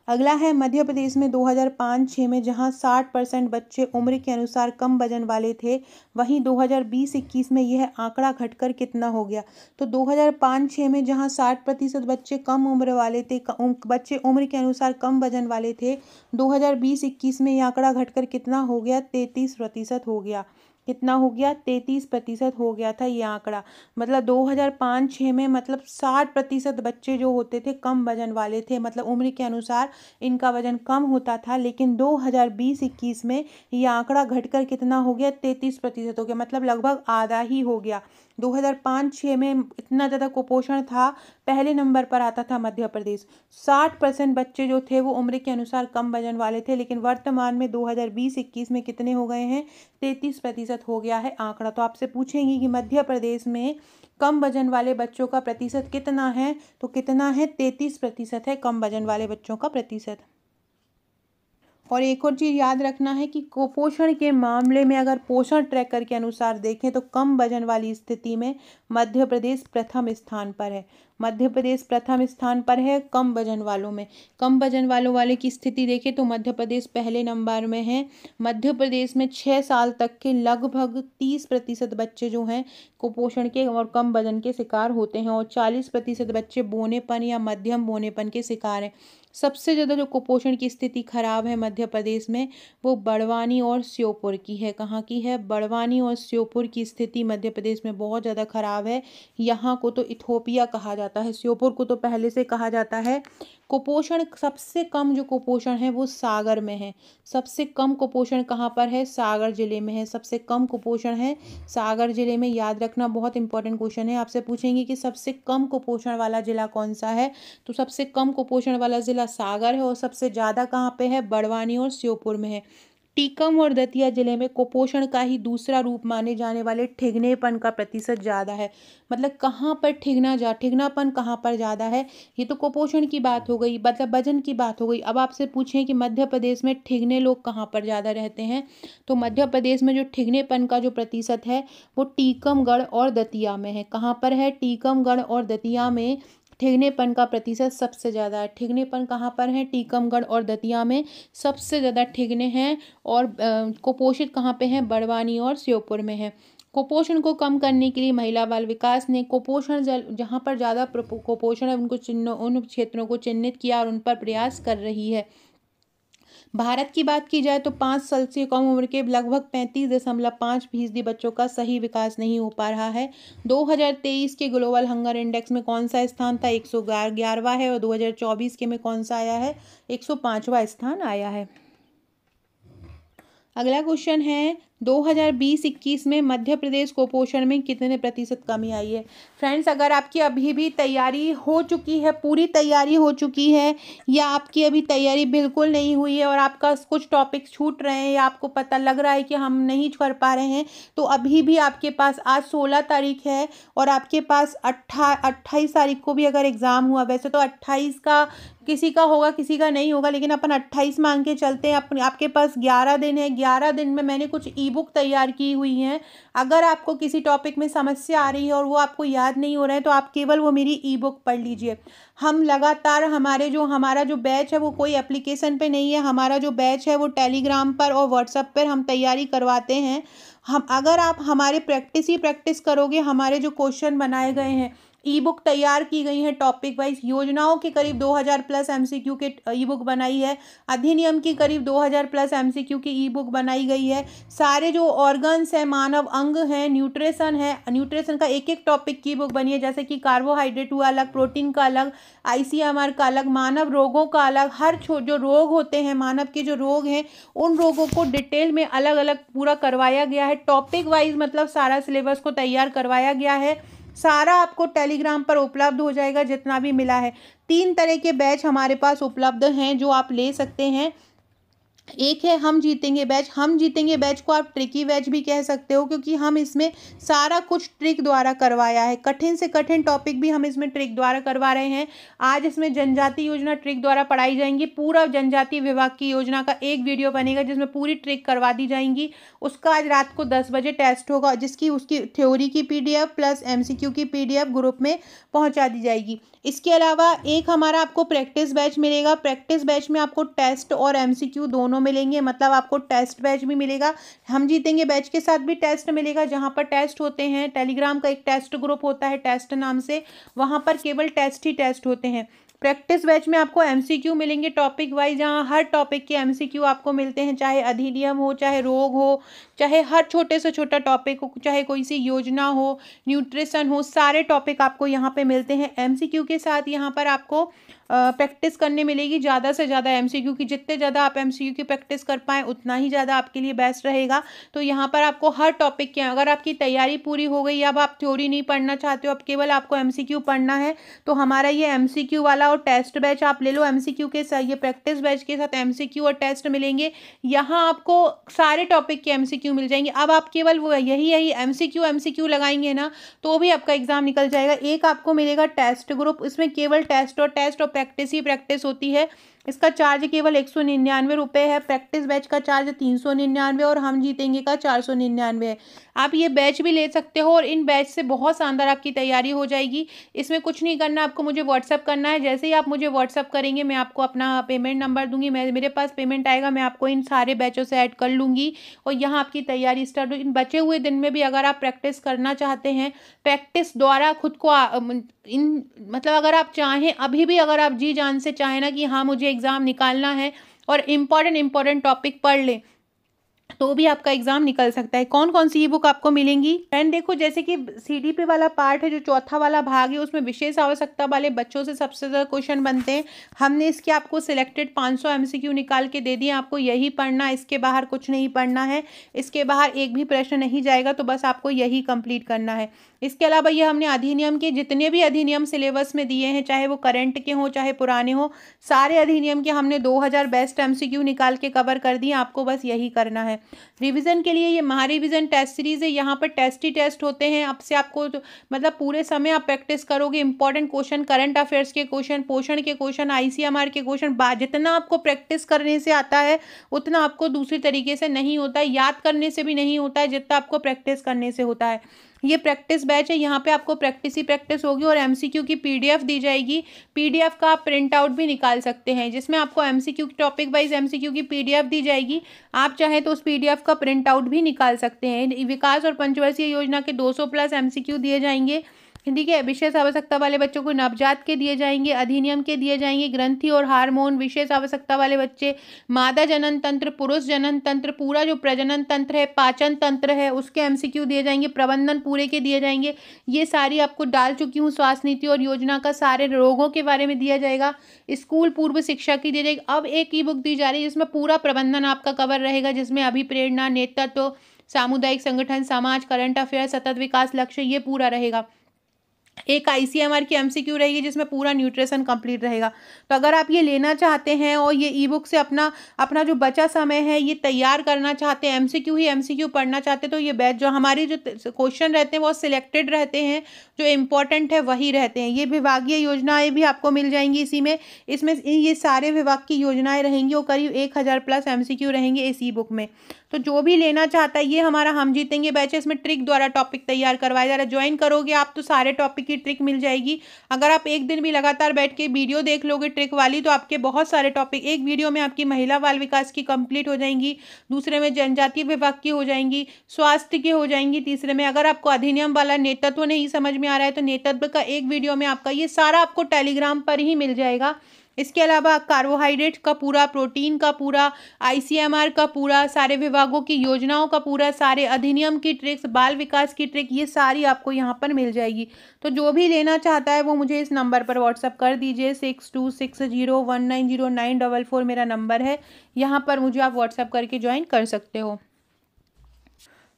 अगला है मध्य प्रदेश में 2005-06 में जहां 60% बच्चे उम्र के अनुसार कम वजन वाले थे, वहीं 2020-21 में यह आंकड़ा घटकर कितना हो गया? तो 2005-06 में जहां 60% बच्चे कम उम्र वाले थे, बच्चे उम्र के अनुसार कम वजन वाले थे, 2020-21 में यह आंकड़ा घटकर कितना हो गया? 33% हो गया। कितना हो गया? 33% हो गया था ये आंकड़ा। मतलब 2005-06 में मतलब 60% बच्चे जो होते थे कम वजन वाले थे, मतलब उम्र के अनुसार इनका वजन कम होता था। लेकिन 2020-21 में ये आंकड़ा घटकर कितना हो गया? 33% हो गया, मतलब लगभग आधा ही हो गया। 2005-06 में इतना ज़्यादा कुपोषण था, पहले नंबर पर आता था मध्य प्रदेश। 60% बच्चे जो थे वो उम्र के अनुसार कम वजन वाले थे, लेकिन वर्तमान में 2020-21 में कितने हो गए हैं? 33% हो गया है आंकड़ा। तो आपसे पूछेंगे कि मध्य प्रदेश में कम वजन वाले बच्चों का प्रतिशत कितना है? तो कितना है? 33% है कम वजन वाले बच्चों का प्रतिशत। और एक और चीज़ याद रखना है कि कुपोषण के मामले में अगर पोषण ट्रैकर के अनुसार देखें तो कम वजन वाली स्थिति में मध्य प्रदेश प्रथम स्थान पर है। मध्य प्रदेश प्रथम स्थान पर है कम वजन वालों में। कम वजन वाले की स्थिति देखें तो मध्य प्रदेश पहले नंबर में है। मध्य प्रदेश में 6 साल तक के लगभग 30% बच्चे जो हैं कुपोषण के और कम वजन के शिकार होते हैं, और 40% बच्चे बौनेपन या मध्यम बौनेपन के शिकार हैं। सबसे ज़्यादा जो कुपोषण की स्थिति खराब है मध्य प्रदेश में वो बड़वानी और श्योपुर की है। कहाँ की है? बड़वानी और श्योपुर की स्थिति मध्य प्रदेश में बहुत ज़्यादा खराब है। यहाँ को तो इथोपिया कहा जाता है, श्योपुर को तो पहले से कहा जाता है। कुपोषण सबसे कम जो कुपोषण है वो सागर में है। सबसे कम कुपोषण कहाँ पर है? सागर जिले में है। सबसे कम कुपोषण है सागर जिले में, याद रखना, बहुत इंपॉर्टेंट क्वेश्चन है। आपसे पूछेंगे कि सबसे कम कुपोषण वाला जिला कौन सा है, तो सबसे कम कुपोषण वाला जिला सागर है, और सबसे ज़्यादा कहाँ पे है? बड़वानी और श्योपुर में है। टीकम और दतिया जिले में कुपोषण का ही दूसरा रूप माने जाने वाले ठिगनेपन का प्रतिशत ज़्यादा है। मतलब कहाँ पर ठिगनापन कहाँ पर ज़्यादा है? ये तो कुपोषण की बात हो गई, मतलब वजन की बात हो गई। अब आपसे पूछें कि मध्य प्रदेश में ठिगने लोग कहाँ पर ज़्यादा रहते हैं, तो मध्य प्रदेश में जो ठिगनेपन का जो प्रतिशत है वो टीकमगढ़ और दतिया में है। कहाँ पर है? टीकमगढ़ और दतिया में ठिगनेपन का प्रतिशत सबसे ज़्यादा है। ठिगनेपन कहाँ पर है? टीकमगढ़ और दतिया में सबसे ज़्यादा ठिगने हैं। और कुपोषित कहाँ पे हैं? बड़वानी और श्योपुर में है। कुपोषण को कम करने के लिए महिला बाल विकास ने कुपोषण जहाँ पर ज़्यादा कुपोषण है उन क्षेत्रों को चिन्हित किया और उन पर प्रयास कर रही है। भारत की बात की जाए तो 5 साल से कम उम्र के लगभग 35.5% बच्चों का सही विकास नहीं हो पा रहा है। 2023 के ग्लोबल हंगर इंडेक्स में कौन सा स्थान था? 111वां है। और 2024 के में कौन सा आया है? 105वां स्थान आया है। अगला क्वेश्चन है 2020-21 में मध्य प्रदेश कुपोषण में कितने प्रतिशत कमी आई है? फ्रेंड्स, अगर आपकी अभी भी तैयारी हो चुकी है, पूरी तैयारी हो चुकी है, या आपकी अभी तैयारी बिल्कुल नहीं हुई है और आपका कुछ टॉपिक छूट रहे हैं या आपको पता लग रहा है कि हम नहीं कर पा रहे हैं, तो अभी भी आपके पास आज 16 तारीख है और आपके पास 28 तारीख को भी अगर एग्ज़ाम हुआ, वैसे तो 28 का किसी का होगा किसी का नहीं होगा, लेकिन अपन 28 मान के चलते हैं। आपके पास 11 दिन है। 11 दिन में मैंने कुछ ई बुक तैयार की हुई हैं। अगर आपको किसी टॉपिक में समस्या आ रही है और वो आपको याद नहीं हो रहा है, तो आप केवल वो मेरी ई बुक पढ़ लीजिए। हम लगातार हमारा जो बैच है वो कोई एप्लीकेशन पे नहीं है। हमारा जो बैच है वो टेलीग्राम पर और व्हाट्सएप पर हम तैयारी करवाते हैं। अगर आप हमारे प्रैक्टिस करोगे, हमारे जो क्वेश्चन बनाए गए हैं, ई बुक तैयार की गई है टॉपिक वाइज, योजनाओं के करीब 2000 प्लस एमसीक्यू के ई बुक बनाई है, अधिनियम की करीब 2000 प्लस एमसीक्यू की ई बुक बनाई गई है। सारे जो ऑर्गन्स हैं, मानव अंग हैं, न्यूट्रिशन है, न्यूट्रिशन का एक एक टॉपिक की बुक बनी है, जैसे कि कार्बोहाइड्रेट हुआ अलग, प्रोटीन का अलग, आईसीएमआर का अलग, मानव रोगों का अलग। हर जो रोग होते हैं, मानव के जो रोग हैं, उन रोगों को डिटेल में अलग अलग पूरा करवाया गया है। टॉपिक वाइज मतलब सारा सिलेबस को तैयार करवाया गया है। सारा आपको टेलीग्राम पर उपलब्ध हो जाएगा जितना भी मिला है। 3 तरह के बैच हमारे पास उपलब्ध हैं जो आप ले सकते हैं। एक है हम जीतेंगे बैच। हम जीतेंगे बैच को आप ट्रिकी बैच भी कह सकते हो, क्योंकि हम इसमें सारा कुछ ट्रिक द्वारा करवाया है। कठिन से कठिन टॉपिक भी हम इसमें ट्रिक द्वारा करवा रहे हैं। आज इसमें जनजाति योजना ट्रिक द्वारा पढ़ाई जाएंगी। पूरा जनजाति विभाग की योजना का एक वीडियो बनेगा जिसमें पूरी ट्रिक करवा दी जाएंगी। उसका आज रात को 10 बजे टेस्ट होगा, उसकी थ्योरी की PDF प्लस MCQ की PDF ग्रुप में पहुँचा दी जाएगी। इसके अलावा एक हमारा आपको प्रैक्टिस बैच मिलेगा। प्रैक्टिस बैच में आपको टेस्ट और MCQ दोनों मिलेंगे, मतलब आपको टेस्ट बैच भी मिलेगा। हम जीतेंगे बैच के साथ भी टेस्ट मिलेगा, जहां पर टेस्ट होते हैं। टेलीग्राम का एक टेस्ट ग्रुप होता है टेस्ट नाम से, वहां पर केवल टेस्ट ही टेस्ट होते हैं। प्रैक्टिस बैच में आपको MCQ मिलेंगे टॉपिक वाइज, जहाँ हर टॉपिक के MCQ आपको मिलते हैं, चाहे अधिनियम हो, चाहे रोग हो, चाहे हर छोटे से छोटा टॉपिक हो, चाहे कोई सी योजना हो, न्यूट्रिशन हो, सारे टॉपिक आपको यहाँ पे मिलते हैं। MCQ के साथ यहाँ पर आपको प्रैक्टिस करने मिलेगी ज़्यादा से ज़्यादा MCQ की। जितने ज़्यादा आप MCQ की प्रैक्टिस कर पाएँ उतना ही ज़्यादा आपके लिए बेस्ट रहेगा। तो यहाँ पर आपको हर टॉपिक के, अगर आपकी तैयारी पूरी हो गई, अब आप थ्योरी नहीं पढ़ना चाहते हो, अब केवल आपको MCQ पढ़ना है, तो हमारा ये MCQ वाला और टेस्ट बैच आप ले लो। MCQ के साथ, ये प्रैक्टिस बैच के साथ MCQ और टेस्ट मिलेंगे। यहाँ आपको सारे टॉपिक के MCQ मिल जाएंगे। अब आप केवल वो यही MCQ लगाएंगे ना, तो भी आपका एग्जाम निकल जाएगा। एक आपको मिलेगा टेस्ट ग्रुप, इसमें केवल टेस्ट और प्रैक्टिस ही प्रैक्टिस होती है। इसका चार्ज केवल 199 रुपये है। प्रैक्टिस बैच का चार्ज 399 और हम जीतेंगे का 499 है। आप ये बैच भी ले सकते हो और इन बैच से बहुत शानदार आपकी तैयारी हो जाएगी। इसमें कुछ नहीं करना, आपको मुझे व्हाट्सअप करना है। जैसे ही आप मुझे व्हाट्सअप करेंगे, मैं आपको अपना पेमेंट नंबर दूंगी, मेरे पास पेमेंट आएगा, मैं आपको इन सारे बैचों से ऐड कर लूँगी और यहाँ आपकी तैयारी स्टार्ट हो। इन बचे हुए दिन में भी अगर आप प्रैक्टिस करना चाहते हैं, प्रैक्टिस द्वारा खुद को मतलब अगर आप चाहें, अभी भी अगर आप जी जान से चाहें ना कि हाँ मुझे एग्ज़ाम निकालना है और इम्पॉर्टेंट टॉपिक पढ़ लें, तो भी आपका एग्जाम निकल सकता है। कौन कौन सी ई बुक आपको मिलेंगी? एंड देखो, जैसे कि CDP वाला पार्ट है, जो चौथा वाला भाग है, उसमें विशेष आवश्यकता वाले बच्चों से सबसे ज़्यादा क्वेश्चन बनते हैं। हमने इसके आपको सिलेक्टेड 500 MCQ निकाल के दे दिए। आपको यही पढ़ना, इसके बाहर कुछ नहीं पढ़ना है, इसके बाहर एक भी प्रश्न नहीं जाएगा, तो बस आपको यही कंप्लीट करना है। इसके अलावा ये हमने अधिनियम के जितने भी अधिनियम सिलेबस में दिए हैं, चाहे वो करंट के हों चाहे पुराने हों, सारे अधिनियम के हमने 2000 बेस्ट MCQ निकाल के कवर कर दिए। आपको बस यही करना है। रिवीजन के लिए ये महारिवीजन टेस्ट सीरीज है, यहाँ पर टेस्ट ही टेस्ट होते हैं। अब से आपको मतलब पूरे समय आप प्रैक्टिस करोगे। इंपॉर्टेंट क्वेश्चन, करंट अफेयर्स के क्वेश्चन, पोषण के क्वेश्चन, ICMR के क्वेश्चन, जितना आपको प्रैक्टिस करने से आता है उतना आपको दूसरी तरीके से नहीं होता है, याद करने से भी नहीं होता है जितना आपको प्रैक्टिस करने से होता है। ये प्रैक्टिस बैच है, यहाँ पे आपको प्रैक्टिस ही प्रैक्टिस होगी और एमसीक्यू की पीडीएफ दी जाएगी। पीडीएफ का आप प्रिंट आउट भी निकाल सकते हैं, जिसमें आपको एमसीक्यू टॉपिक वाइज एमसीक्यू की पीडीएफ दी जाएगी। आप चाहें तो उस पीडीएफ का प्रिंट आउट भी निकाल सकते हैं। विकास और पंचवर्षीय योजना के 200 प्लस एमसीक्यू दिए जाएंगे। ठीक है, विशेष आवश्यकता वाले बच्चों को नवजात के दिए जाएंगे, अधिनियम के दिए जाएंगे, ग्रंथि और हार्मोन, विशेष आवश्यकता वाले बच्चे, मादा जनन तंत्र, पुरुष जनन तंत्र, पूरा जो प्रजनन तंत्र है, पाचन तंत्र है, उसके एमसीक्यू दिए जाएंगे, प्रबंधन पूरे के दिए जाएंगे। ये सारी आपको डाल चुकी हूँ। स्वास्थ्य नीति और योजना का सारे रोगों के बारे में दिया जाएगा। स्कूल पूर्व शिक्षा की दी जाएगी। अब एक ई बुक दी जा रही है जिसमें पूरा प्रबंधन आपका कवर रहेगा, जिसमें अभिप्रेरणा, नेतृत्व, सामुदायिक संगठन, समाज, करंट अफेयर, सतत विकास लक्ष्य, ये पूरा रहेगा। एक आईसीएमआर की एमसीक्यू रहेगी जिसमें पूरा न्यूट्रिशन कंप्लीट रहेगा। तो अगर आप ये लेना चाहते हैं और ये ई बुक से अपना अपना जो बचा समय है ये तैयार करना चाहते हैं, एमसीक्यू ही एमसीक्यू पढ़ना चाहते हैं, तो ये बैच जो हमारी जो क्वेश्चन रहते हैं वो सिलेक्टेड रहते हैं, जो इम्पोर्टेंट है वही रहते हैं। ये विभागीय योजनाएं भी आपको मिल जाएंगी इसमें ये सारे विभाग की योजनाएं रहेंगी और करीब 1000 प्लस एमसीक्यू रहेंगे इस ई बुक में। तो जो भी लेना चाहता है, ये हमारा हम जीतेंगे बैच है, इसमें ट्रिक द्वारा टॉपिक तैयार करवाया जा रहा है। ज्वाइन करोगे आप तो सारे टॉपिक की ट्रिक मिल जाएगी। अगर आप एक दिन भी लगातार बैठ के वीडियो देख लोगे ट्रिक वाली तो आपके बहुत सारे टॉपिक एक वीडियो में आपकी महिला बाल विकास की कंप्लीट हो जाएंगी, दूसरे में जनजातीय विभाग की हो जाएंगी, स्वास्थ्य की हो जाएंगी, तीसरे में अगर आपको अधिनियम वाला नेतृत्व नहीं समझ में आ रहा है तो नेतृत्व का एक वीडियो में आपका ये सारा आपको टेलीग्राम पर ही मिल जाएगा। इसके अलावा कार्बोहाइड्रेट का पूरा, प्रोटीन का पूरा, आईसीएमआर का पूरा, सारे विभागों की योजनाओं का पूरा, सारे अधिनियम की ट्रिक्स, बाल विकास की ट्रिक, ये सारी आपको यहाँ पर मिल जाएगी। तो जो भी लेना चाहता है वो मुझे इस नंबर पर व्हाट्सअप कर दीजिए। 6260190944 मेरा नंबर है। यहाँ पर मुझे आप व्हाट्सअप करके ज्वाइन कर सकते हो।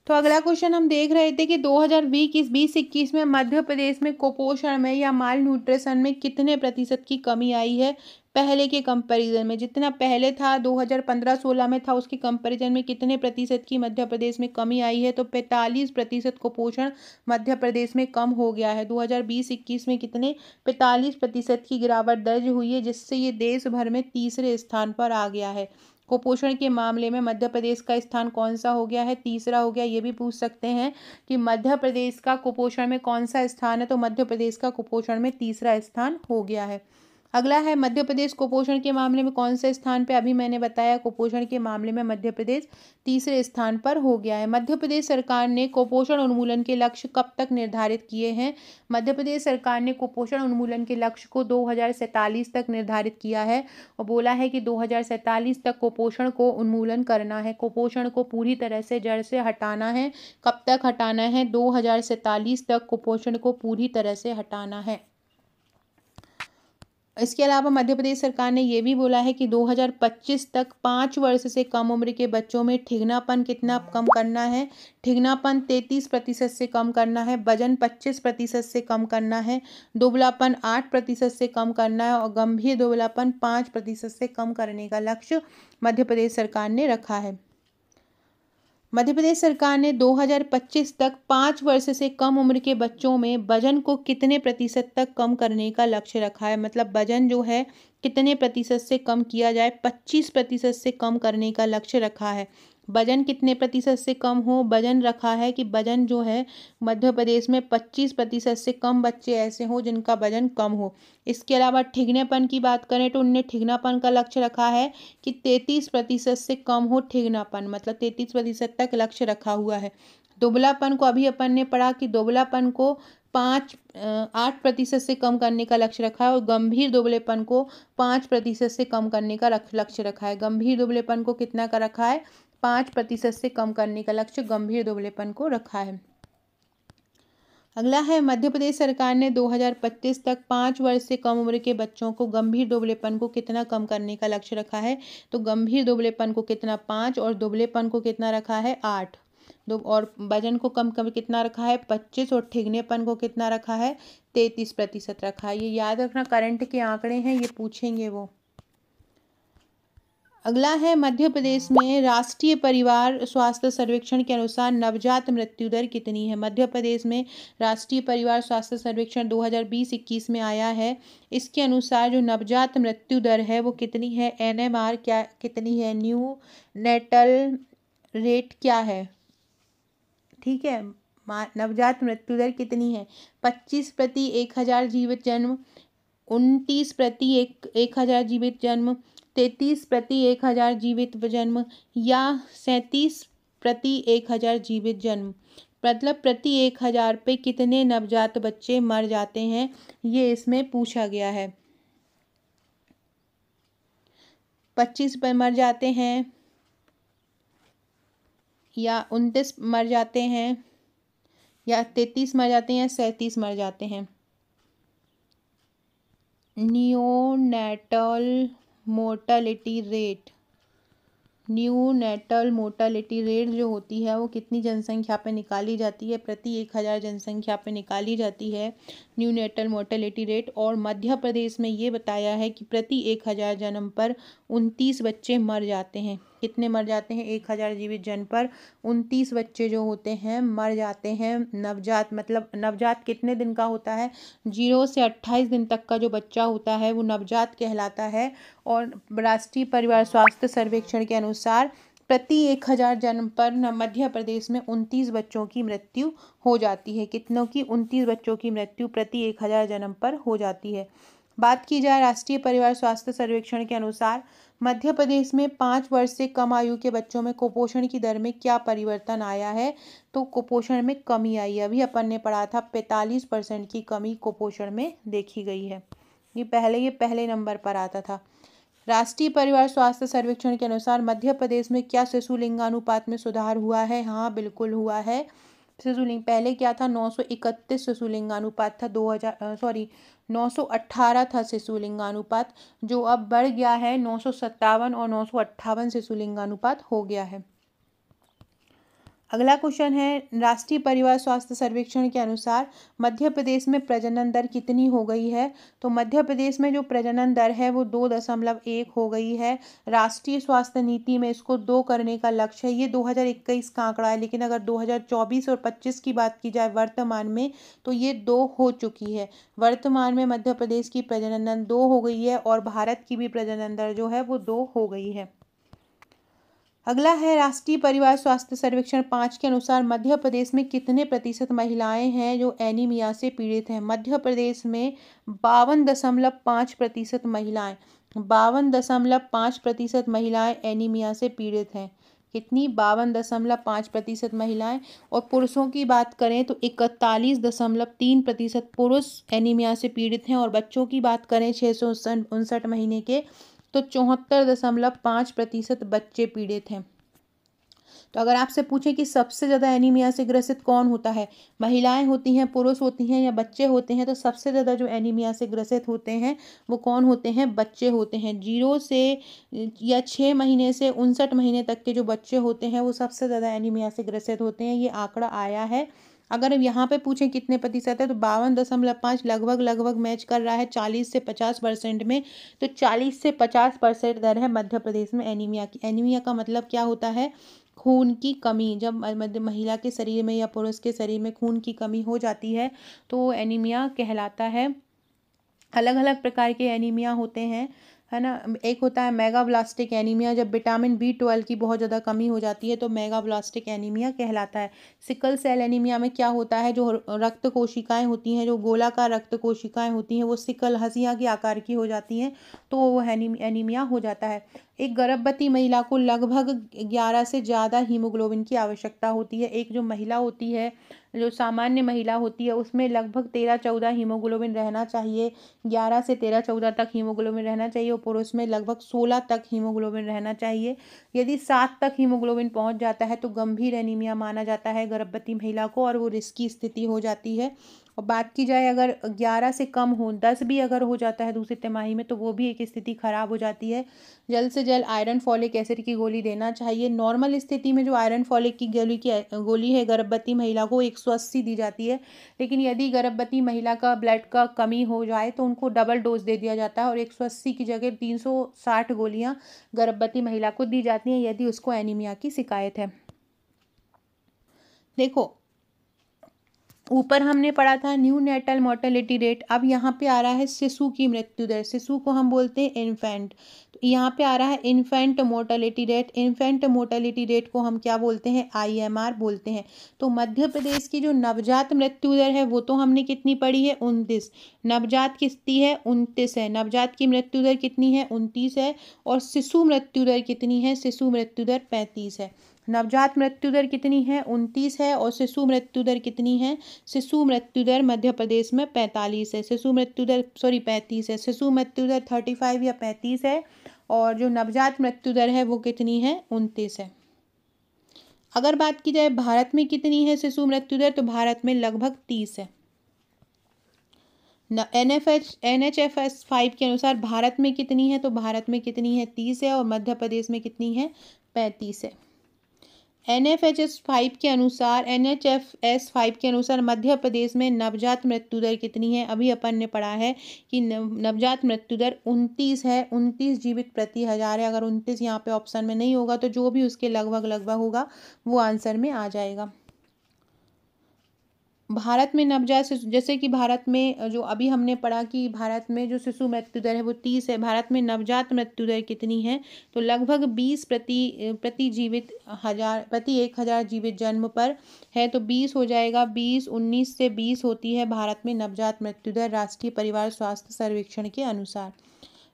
तो अगला क्वेश्चन हम देख रहे थे कि 2020-21 में मध्य प्रदेश में कुपोषण में या माल न्यूट्रिशन में कितने प्रतिशत की कमी आई है पहले के कंपैरिजन में। जितना पहले था 2015-16 में था उसके कंपैरिजन में कितने प्रतिशत की मध्य प्रदेश में कमी आई है, तो 45% कुपोषण मध्य प्रदेश में कम हो गया है। 2020-21 में कितने 45% की गिरावट दर्ज हुई है, जिससे ये देश भर में तीसरे स्थान पर आ गया है। कुपोषण के मामले में मध्य प्रदेश का स्थान कौन सा हो गया है, तीसरा हो गया। ये भी पूछ सकते हैं कि मध्य प्रदेश का कुपोषण में कौन सा स्थान है, तो मध्य प्रदेश का कुपोषण में तीसरा स्थान हो गया है। अगला है मध्य प्रदेश कुपोषण के मामले में कौन से स्थान पे, अभी मैंने बताया कुपोषण के मामले में मध्य प्रदेश तीसरे स्थान पर हो गया है। मध्य प्रदेश सरकार ने कुपोषण उन्मूलन के लक्ष्य कब तक निर्धारित किए हैं। मध्य प्रदेश सरकार ने कुपोषण उन्मूलन के लक्ष्य को 2047 तक निर्धारित किया है और बोला है कि 2047 तक कुपोषण को उन्मूलन करना है, कुपोषण को पूरी तरह से जड़ से हटाना है। कब तक हटाना है, 2047 तक कुपोषण को पूरी तरह से हटाना है। इसके अलावा मध्य प्रदेश सरकार ने यह भी बोला है कि 2025 तक 5 वर्ष से कम उम्र के बच्चों में ठिगनापन कितना कम करना है, ठिगनापन 33% से कम करना है, वजन 25% से कम करना है, दुबलापन 8% से कम करना है और गंभीर दुबलापन 5% से कम करने का लक्ष्य मध्य प्रदेश सरकार ने रखा है। मध्य प्रदेश सरकार ने 2025 तक 5 वर्ष से कम उम्र के बच्चों में वजन को कितने प्रतिशत तक कम करने का लक्ष्य रखा है। मतलब वजन जो है कितने प्रतिशत से कम किया जाए, 25% से कम करने का लक्ष्य रखा है। वजन कितने प्रतिशत से कम हो, वजन रखा है कि वजन जो है मध्य प्रदेश में 25% से कम बच्चे ऐसे हों जिनका वजन कम हो। इसके अलावा ठिगनेपन की बात करें तो उनने ठिगनापन का लक्ष्य रखा है कि 33% से कम हो ठिगनापन, मतलब 33% तक लक्ष्य रखा हुआ है। दुबलापन को अभी अपन ने पढ़ा कि दुबलापन को 8% से कम करने का लक्ष्य रखा है और गंभीर दुबलेपन को 5% से कम करने का लक्ष्य रखा है। गंभीर दुबलेपन को कितना का रखा है, 5% से कम करने का लक्ष्य गंभीर दुबलेपन को रखा है। अगला है मध्य प्रदेश सरकार ने 2025 तक 5 वर्ष से कम उम्र के बच्चों को गंभीर दुबलेपन को कितना कम करने का लक्ष्य रखा है, तो गंभीर दुबलेपन को कितना 5 और दुबलेपन को कितना रखा है 8, और वजन को कम कितना रखा है 25 और ठिगनेपन को कितना रखा है 33% रखा है। ये याद रखना, करंट के आंकड़े हैं, ये पूछेंगे वो। अगला है मध्य प्रदेश में राष्ट्रीय परिवार स्वास्थ्य सर्वेक्षण के अनुसार नवजात मृत्यु दर कितनी है। मध्य प्रदेश में राष्ट्रीय परिवार स्वास्थ्य सर्वेक्षण 2020-21 में आया है। इसके अनुसार जो नवजात मृत्यु दर है वो कितनी है, NMR क्या कितनी है, न्यू नेटल रेट क्या है, ठीक है, नवजात मृत्यु दर कितनी है? 25 प्रति 1000 जीवित जन्म, 29 प्रति 1000 जीवित जन्म, 33 प्रति 1000 जीवित जन्म या 37 प्रति 1000 जीवित जन्म। मतलब प्रति 1000 पे कितने नवजात बच्चे मर जाते हैं, ये इसमें पूछा गया है। 25 पर मर जाते हैं या 29 मर जाते हैं या 33 मर जाते हैं या 37 मर जाते हैं। Neonatal mortality rate, neonatal mortality rate जो होती है वो कितनी जनसंख्या पे निकाली जाती है? प्रति 1000 जनसंख्या पे निकाली जाती है न्यूनेटल मोर्टेलिटी रेट। और मध्य प्रदेश में ये बताया है कि प्रति 1000 जन्म पर 29 बच्चे मर जाते हैं। कितने मर जाते हैं? 1000 जीवित जन्म पर 29 बच्चे जो होते हैं मर जाते हैं। नवजात मतलब नवजात कितने दिन का होता है? 0 से 28 दिन तक का जो बच्चा होता है वो नवजात कहलाता है। और राष्ट्रीय परिवार स्वास्थ्य सर्वेक्षण के अनुसार प्रति 1000 जन्म पर मध्य प्रदेश में 29 बच्चों की मृत्यु हो जाती है। कितनों की? 29 बच्चों की मृत्यु प्रति 1000 जन्म पर हो जाती है। बात की जाए राष्ट्रीय परिवार स्वास्थ्य सर्वेक्षण के अनुसार मध्य प्रदेश में 5 वर्ष से कम आयु के बच्चों में कुपोषण की दर में क्या परिवर्तन आया है? तो कुपोषण में कमी आई है। अभी अपन ने पढ़ा था 45% की कमी कुपोषण में देखी गई है। ये पहले नंबर पर आता था। राष्ट्रीय परिवार स्वास्थ्य सर्वेक्षण के अनुसार मध्य प्रदेश में क्या शिशु लिंगानुपात में सुधार हुआ है? हाँ, बिल्कुल हुआ है। शिशुलिंग पहले क्या था? 931 शिशुलिंगानुपात था। 918 था शिशुलिंगानुपात, जो अब बढ़ गया है 957 और 958 शिशुलिंगानुपात हो गया है। अगला क्वेश्चन है राष्ट्रीय परिवार स्वास्थ्य सर्वेक्षण के अनुसार मध्य प्रदेश में प्रजनन दर कितनी हो गई है? तो मध्य प्रदेश में जो प्रजनन दर है वो 2.1 हो गई है। राष्ट्रीय स्वास्थ्य नीति में इसको 2 करने का लक्ष्य है। ये 2021 का आंकड़ा है, लेकिन अगर 2024 और 25 की बात की जाए वर्तमान में तो ये 2 हो चुकी है। वर्तमान में मध्य प्रदेश की प्रजनन दर 2 हो गई है और भारत की भी प्रजनन दर जो है वो 2 हो गई है। अगला है राष्ट्रीय परिवार स्वास्थ्य सर्वेक्षण 5 के अनुसार मध्य प्रदेश में कितने प्रतिशत महिलाएं हैं जो एनीमिया से पीड़ित हैं? मध्य प्रदेश में 52.5% महिलाएं 52.5% महिलाएं एनीमिया से पीड़ित हैं। कितनी? 52.5% महिलाएं। और पुरुषों की बात करें तो 41.3% पुरुष एनीमिया से पीड़ित हैं। और बच्चों की बात करें 659 महीने के तो 74.5% बच्चे पीड़ित हैं। तो अगर आपसे पूछें कि सबसे ज़्यादा एनीमिया से ग्रसित कौन होता है, महिलाएं होती हैं, पुरुष होती हैं या बच्चे होते हैं, तो सबसे ज़्यादा जो एनीमिया से ग्रसित होते हैं वो कौन होते हैं? बच्चे होते हैं। 0 से या 6 महीने से 59 महीने तक के जो बच्चे होते हैं वो सबसे ज़्यादा एनीमिया से ग्रसित होते हैं। ये आंकड़ा आया है। अगर अब यहाँ पे पूछें कितने प्रतिशत है तो 52.5 लगभग मैच कर रहा है 40 से 50% में। तो 40 से 50% दर है मध्य प्रदेश में एनीमिया की। एनीमिया का मतलब क्या होता है? खून की कमी। जब महिला के शरीर में या पुरुष के शरीर में खून की कमी हो जाती है तो एनीमिया कहलाता है। अलग अलग प्रकार के एनीमिया होते हैं, है ना। एक होता है मेगाब्लास्टिक एनीमिया, जब विटामिन B12 की बहुत ज़्यादा कमी हो जाती है तो मेगाब्लास्टिक एनीमिया कहलाता है। सिकल सेल एनीमिया में क्या होता है? जो रक्त कोशिकाएं होती हैं, जो गोलाकार रक्त कोशिकाएं होती हैं, वो सिकल हंसिया के आकार की हो जाती हैं तो वो एनीमिया हो जाता है। एक गर्भवती महिला को लगभग 11 से ज़्यादा हीमोग्लोबिन की आवश्यकता होती है। एक जो महिला होती है, जो सामान्य महिला होती है, उसमें लगभग 13-14 हीमोग्लोबिन रहना चाहिए। 11 से 13-14 तक हीमोग्लोबिन रहना चाहिए। और पुरुष में लगभग 16 तक हीमोग्लोबिन रहना चाहिए। यदि 7 तक हीमोग्लोबिन पहुंच जाता है तो गंभीर एनीमिया माना जाता है गर्भवती महिला को और वो रिस्की स्थिति हो जाती है। और बात की जाए अगर 11 से कम हो, 10 भी अगर हो जाता है दूसरी तिमाही में तो वो भी एक स्थिति खराब हो जाती है। जल्द से जल्द आयरन फॉलिक एसिड की गोली देना चाहिए। नॉर्मल स्थिति में जो आयरन फॉलिक की गोली है गर्भवती महिला को 180 दी जाती है, लेकिन यदि गर्भवती महिला का ब्लड का कमी हो जाए तो उनको डबल डोज दे दिया जाता है और 180 की जगह 360 गोलियां गर्भवती महिला को दी जाती हैं यदि उसको एनीमिया की शिकायत है। देखो, ऊपर हमने पढ़ा था न्यू नेटल मोर्टेलिटी रेट, अब यहाँ पे आ रहा है शिशु की मृत्यु दर। शिशु को हम बोलते हैं इन्फेंट। तो यहाँ पे आ रहा है infant mortality rate. Infant mortality rate को हम क्या बोलते हैं? IMR बोलते हैं। तो मध्य प्रदेश की जो नवजात मृत्यु दर है वो तो हमने कितनी पढ़ी है? 29। नवजात कितनी है? 29 है। नवजात की मृत्यु दर कितनी है? 29 है। और शिशु मृत्यु दर कितनी है? शिशु मृत्यु दर 35 है। नवजात मृत्यु दर कितनी है? 29 है। और शिशु मृत्यु दर कितनी है? शिशु मृत्यु दर मध्य प्रदेश में 45 है। शिशु मृत्यु दर 35 है। शिशु मृत्यु दर 35 या 35 है। और जो नवजात मृत्यु दर है वो कितनी है? 29 है। अगर बात की जाए भारत में कितनी है शिशु मृत्यु दर, तो भारत में लगभग 30 है। NHFS 5 के अनुसार भारत में कितनी है? तो भारत में कितनी है? 30 है। और मध्य प्रदेश में कितनी है? 35 है। NHFS 5 के अनुसार मध्य प्रदेश में नवजात मृत्यु दर कितनी है? अभी अपन ने पढ़ा है कि नवजात मृत्यु दर 29 है। 29 जीवित प्रति 1000 है। अगर 29 यहाँ पे ऑप्शन में नहीं होगा तो जो भी उसके लगभग होगा वो आंसर में आ जाएगा। भारत में नवजात शिशु, जैसे कि भारत में जो अभी हमने पढ़ा कि भारत में जो शिशु मृत्यु दर है वो 30 है। भारत में नवजात मृत्यु दर कितनी है? तो लगभग 20 प्रति जीवित 1000 प्रति 1000 जीवित जन्म पर है। तो 20 हो जाएगा। 19 से 20 होती है भारत में नवजात मृत्यु दर राष्ट्रीय परिवार स्वास्थ्य सर्वेक्षण के अनुसार।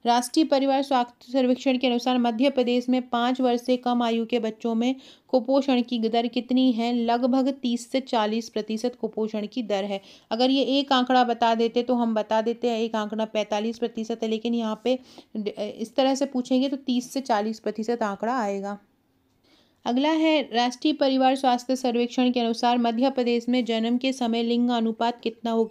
राष्ट्रीय परिवार स्वास्थ्य सर्वेक्षण के अनुसार मध्य प्रदेश में 5 वर्ष से कम आयु के बच्चों में कुपोषण की दर कितनी है? लगभग 30 से 40% कुपोषण की दर है। अगर ये एक आंकड़ा बता देते तो हम बता देते हैं एक आंकड़ा 45% है, लेकिन यहाँ पे इस तरह से पूछेंगे तो 30 से 40% आंकड़ा आएगा। अगला है राष्ट्रीय परिवार स्वास्थ्य सर्वेक्षण के अनुसार मध्य प्रदेश में जन्म के समय लिंगानुपात कितना हो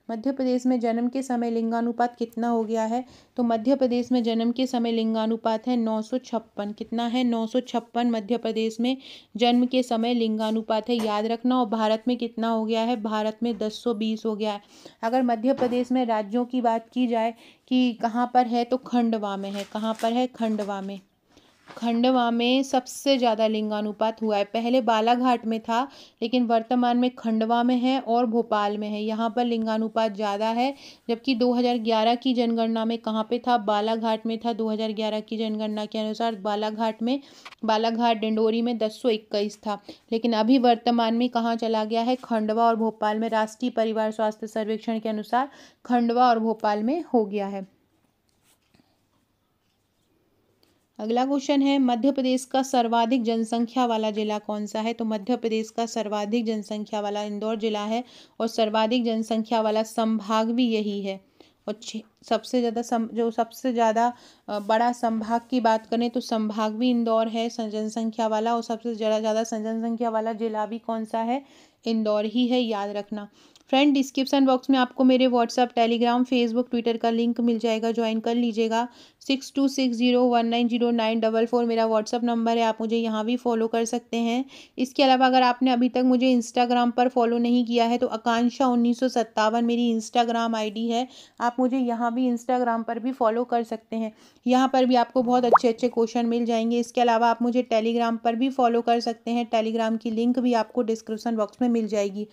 मध्य प्रदेश में जन्म के समय लिंगानुपात कितना हो गया है? तो मध्य प्रदेश में जन्म के समय लिंगानुपात है 956। कितना है? 956 मध्य प्रदेश में जन्म के समय लिंगानुपात है, याद रखना। और भारत में कितना हो गया है? भारत में 1020 हो गया है। अगर मध्य प्रदेश में राज्यों की बात की जाए कि कहाँ पर है, तो खंडवा में है। कहाँ पर है? खंडवा में। खंडवा में सबसे ज़्यादा लिंगानुपात हुआ है। पहले बालाघाट में था, लेकिन वर्तमान में खंडवा में है और भोपाल में है। यहाँ पर लिंगानुपात ज़्यादा है। जबकि 2011 की जनगणना में कहाँ पे था? बालाघाट में था। 2011 की जनगणना के अनुसार बालाघाट डिंडोरी में 1021 था। लेकिन अभी वर्तमान में कहाँ चला गया है? खंडवा और भोपाल में। राष्ट्रीय परिवार स्वास्थ्य सर्वेक्षण के अनुसार खंडवा और भोपाल में हो गया है। अगला क्वेश्चन है मध्य प्रदेश का सर्वाधिक जनसंख्या वाला जिला कौन सा है? तो मध्य प्रदेश का सर्वाधिक जनसंख्या वाला इंदौर जिला है। और सर्वाधिक जनसंख्या वाला संभाग भी यही है। और सबसे ज़्यादा बड़ा संभाग की बात करें तो संभाग भी इंदौर है जनसंख्या वाला। और सबसे ज़्यादा जनसंख्या वाला जिला भी कौन सा है? इंदौर ही है, याद रखना। फ्रेंड, डिस्क्रिप्शन बॉक्स में आपको मेरे व्हाट्सअप, टेलीग्राम, फेसबुक, ट्विटर का लिंक मिल जाएगा, ज्वाइन कर लीजिएगा। 6260190944 मेरा व्हाट्सअप नंबर है, आप मुझे यहाँ भी फॉलो कर सकते हैं। इसके अलावा अगर आपने अभी तक मुझे इंस्टाग्राम पर फॉलो नहीं किया है तो आकांक्षा 1957 मेरी इंस्टाग्राम ID है। आप मुझे यहाँ भी इंस्टाग्राम पर भी फॉलो कर सकते हैं। यहाँ पर भी आपको बहुत अच्छे अच्छे क्वेश्चन मिल जाएंगे। इसके अलावा आप मुझे टेलीग्राम पर भी फॉलो कर सकते हैं। टेलीग्राम की लिंक भी आपको डिस्क्रिप्शन बॉक्स में मिल जाएगी।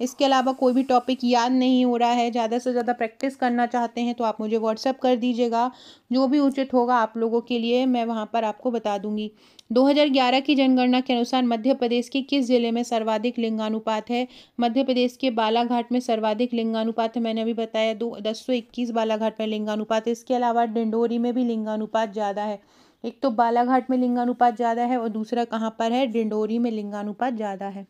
इसके अलावा कोई भी टॉपिक याद नहीं हो रहा है, ज़्यादा से ज़्यादा प्रैक्टिस करना चाहते हैं तो आप मुझे व्हाट्सअप कर दीजिएगा। जो भी उचित होगा आप लोगों के लिए मैं वहाँ पर आपको बता दूंगी। 2011 की जनगणना के अनुसार मध्य प्रदेश के किस जिले में सर्वाधिक लिंगानुपात है? मध्य प्रदेश के बालाघाट में सर्वाधिक लिंगानुपात है। मैंने अभी बताया 1021 बालाघाट में लिंगानुपात है। इसके अलावा डिंडोरी में भी लिंगानुपात ज़्यादा है। एक तो बालाघाट में लिंगानुपात ज़्यादा है और दूसरा कहाँ पर है? डिंडोरी में लिंगानुपात ज़्यादा है।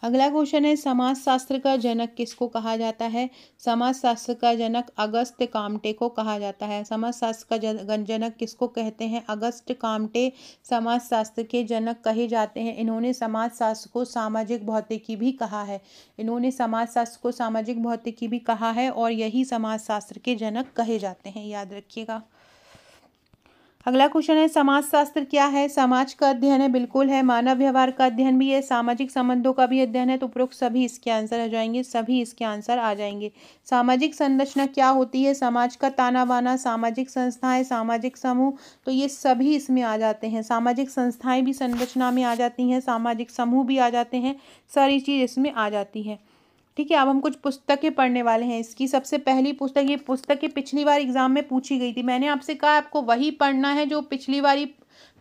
अगला क्वेश्चन है समाजशास्त्र का जनक किसको कहा जाता है? समाजशास्त्र का जनक अगस्त्य कामटे को कहा जाता है। समाजशास्त्र का जनक किसको कहते हैं? अगस्त्य कामटे समाजशास्त्र के जनक कहे जाते हैं। इन्होंने समाजशास्त्र को सामाजिक भौतिकी भी कहा है। इन्होंने समाजशास्त्र को सामाजिक भौतिकी भी कहा है और यही समाजशास्त्र के जनक कहे जाते हैं, याद रखिएगा। अगला क्वेश्चन है समाजशास्त्र क्या है? समाज का अध्ययन है, बिल्कुल है। मानव व्यवहार का अध्ययन भी है, सामाजिक संबंधों का भी अध्ययन है। तो उपरोक्त सभी इसके आंसर आ जाएंगे, सभी इसके आंसर आ जाएंगे। सामाजिक संरचना क्या होती है? समाज का ताना बाना, सामाजिक संस्थाएं, सामाजिक समूह, तो ये सभी इसमें आ जाते हैं। सामाजिक संस्थाएं भी संरचना में आ जाती हैं, सामाजिक समूह भी आ जाते हैं, सारी चीज़ इसमें आ जाती है। ठीक है, अब हम कुछ पुस्तकें पढ़ने वाले हैं। इसकी सबसे पहली पुस्तक, ये पुस्तकें पिछली बार एग्जाम में पूछी गई थी। मैंने आपसे कहा आपको वही पढ़ना है जो पिछली बार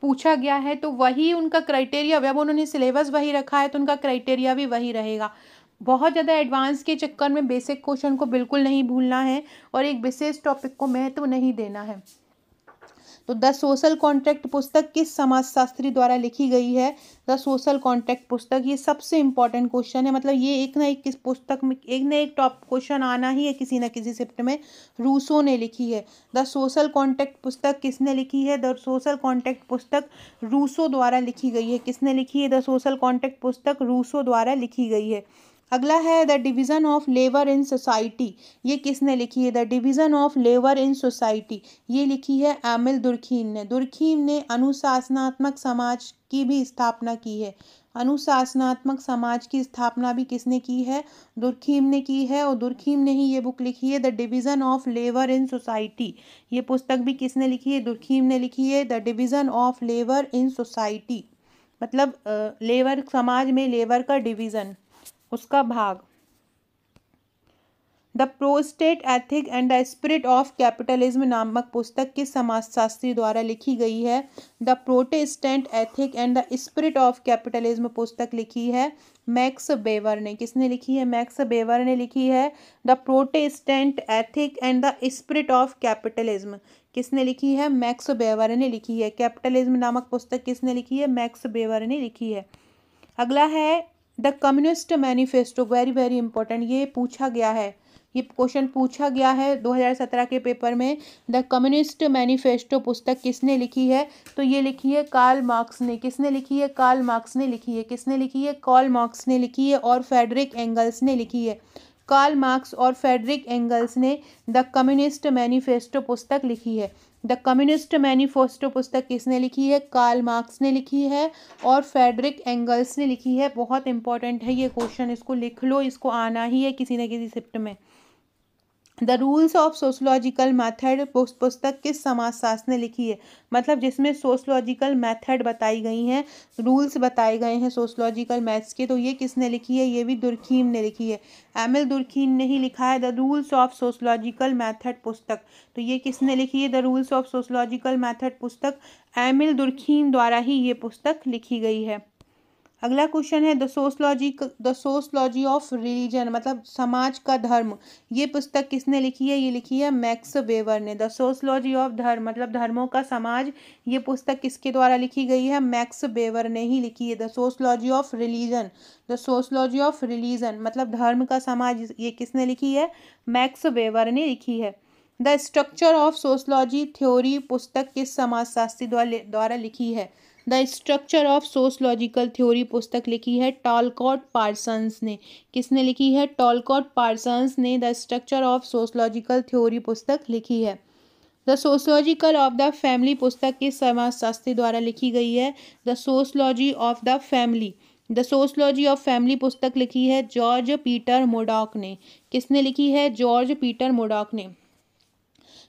पूछा गया है, तो वही उनका क्राइटेरिया, अब उन्होंने सिलेबस वही रखा है तो उनका क्राइटेरिया भी वही रहेगा। बहुत ज़्यादा एडवांस के चक्कर में बेसिक क्वेश्चन को बिल्कुल नहीं भूलना है और एक विशेष टॉपिक को महत्व नहीं देना है। तो द सोशल कॉन्ट्रैक्ट पुस्तक किस समाजशास्त्री द्वारा लिखी गई है? द सोशल कॉन्ट्रैक्ट पुस्तक, ये सबसे इंपॉर्टेंट क्वेश्चन है, मतलब ये एक ना एक किस पुस्तक में एक ना एक टॉप क्वेश्चन आना ही है किसी ना किसी शिफ्ट में। रूसो ने लिखी है। द सोशल कॉन्ट्रैक्ट पुस्तक किसने लिखी है? द सोशल कॉन्ट्रैक्ट पुस्तक रूसो द्वारा लिखी गई है। किसने लिखी है? द सोशल कॉन्ट्रैक्ट पुस्तक रूसो द्वारा लिखी गई है। अगला है the division of labour in society, ये किसने लिखी है? The division of labour in society, ये लिखी है एमिल दुर्खीम ने। दुर्खीम ने अनुशासनात्मक समाज की भी स्थापना की है। अनुशासनात्मक समाज की स्थापना भी किसने की है? दुर्खीम ने की है, और दुर्खीम ने ही ये बुक लिखी है the division of labour in society. ये पुस्तक भी किसने लिखी है? दुर्खीम ने लिखी है, the division of labour in society, मतलब लेबर समाज में लेबर का डिवीज़न, उसका भाग। The prostate ethic and the spirit of capitalism नामक पुस्तक किस समाजशास्त्री द्वारा लिखी गई है? The Protestant ethic and the spirit of capitalism पुस्तक लिखी है मैक्स वेबर ने। किसने लिखी है? मैक्स वेबर ने लिखी है the Protestant ethic and the spirit of capitalism. किसने लिखी है? मैक्स वेबर ने लिखी है। कैपिटलिज्म नामक पुस्तक किसने लिखी है? मैक्स वेबर ने लिखी है। अगला है the communist manifesto, very very important, ये पूछा गया है, ये क्वेश्चन पूछा गया है 2017 के पेपर में। द कम्युनिस्ट मैनिफेस्टो पुस्तक किसने लिखी है? तो ये लिखी है कार्ल मार्क्स ने। किसने लिखी है? कार्ल मार्क्स ने लिखी है। किसने लिखी है? कार्ल मार्क्स ने लिखी है और फ्रेडरिक एंगल्स ने लिखी है। कार्ल मार्क्स और फ्रेडरिक एंगल्स ने द कम्युनिस्ट मैनिफेस्टो पुस्तक लिखी है। द कम्युनिस्ट मैनिफेस्टो पुस्तक किसने लिखी है? कार्ल मार्क्स ने लिखी है और फ्रेडरिक एंगल्स ने लिखी है। बहुत इंपॉर्टेंट है ये क्वेश्चन, इसको लिख लो, इसको आना ही है किसी न किसी शिफ्ट में। The rules of sociological method पुस्तक किस समाजशास्त्र ने लिखी है? मतलब जिसमें सोशलॉजिकल मैथड बताई गई हैं, रूल्स बताए गए हैं सोशलॉजिकल मैथ्स के, तो ये किसने लिखी है? ये भी दुर्खीम ने लिखी है। एमिल दुर्खीम ने ही लिखा है the rules of sociological method पुस्तक। तो ये किसने लिखी है? The rules of sociological method पुस्तक एमिल दुर्खीम द्वारा ही ये पुस्तक लिखी गई है। अगला क्वेश्चन है द सोशलॉजी ऑफ रिलीजन, मतलब समाज का धर्म, ये पुस्तक किसने लिखी है? ये लिखी है मैक्स वेबर ने। द सोशलॉजी ऑफ धर्म, मतलब धर्मों का समाज, ये पुस्तक किसके द्वारा लिखी गई है? मैक्स वेबर ने ही लिखी है। The sociology of religion, the sociology of religion, मतलब धर्म का समाज, ये किसने लिखी है? मैक्स वेबर ने लिखी है। The structure of sociology theory पुस्तक किस समाजशास्त्री द्वारा लिखी है? The structure of sociological theory पुस्तक लिखी है टॉलकॉट पार्सन्स ने। किसने लिखी है? टॉलकॉट पार्सन्स ने the structure of sociological theory पुस्तक लिखी है। The sociological of the family पुस्तक किस समाजशास्त्री द्वारा लिखी गई है? The sociology of the family, the sociology of family पुस्तक लिखी है जॉर्ज पीटर मोडॉक ने। किसने लिखी है? जॉर्ज पीटर मोडॉक ने।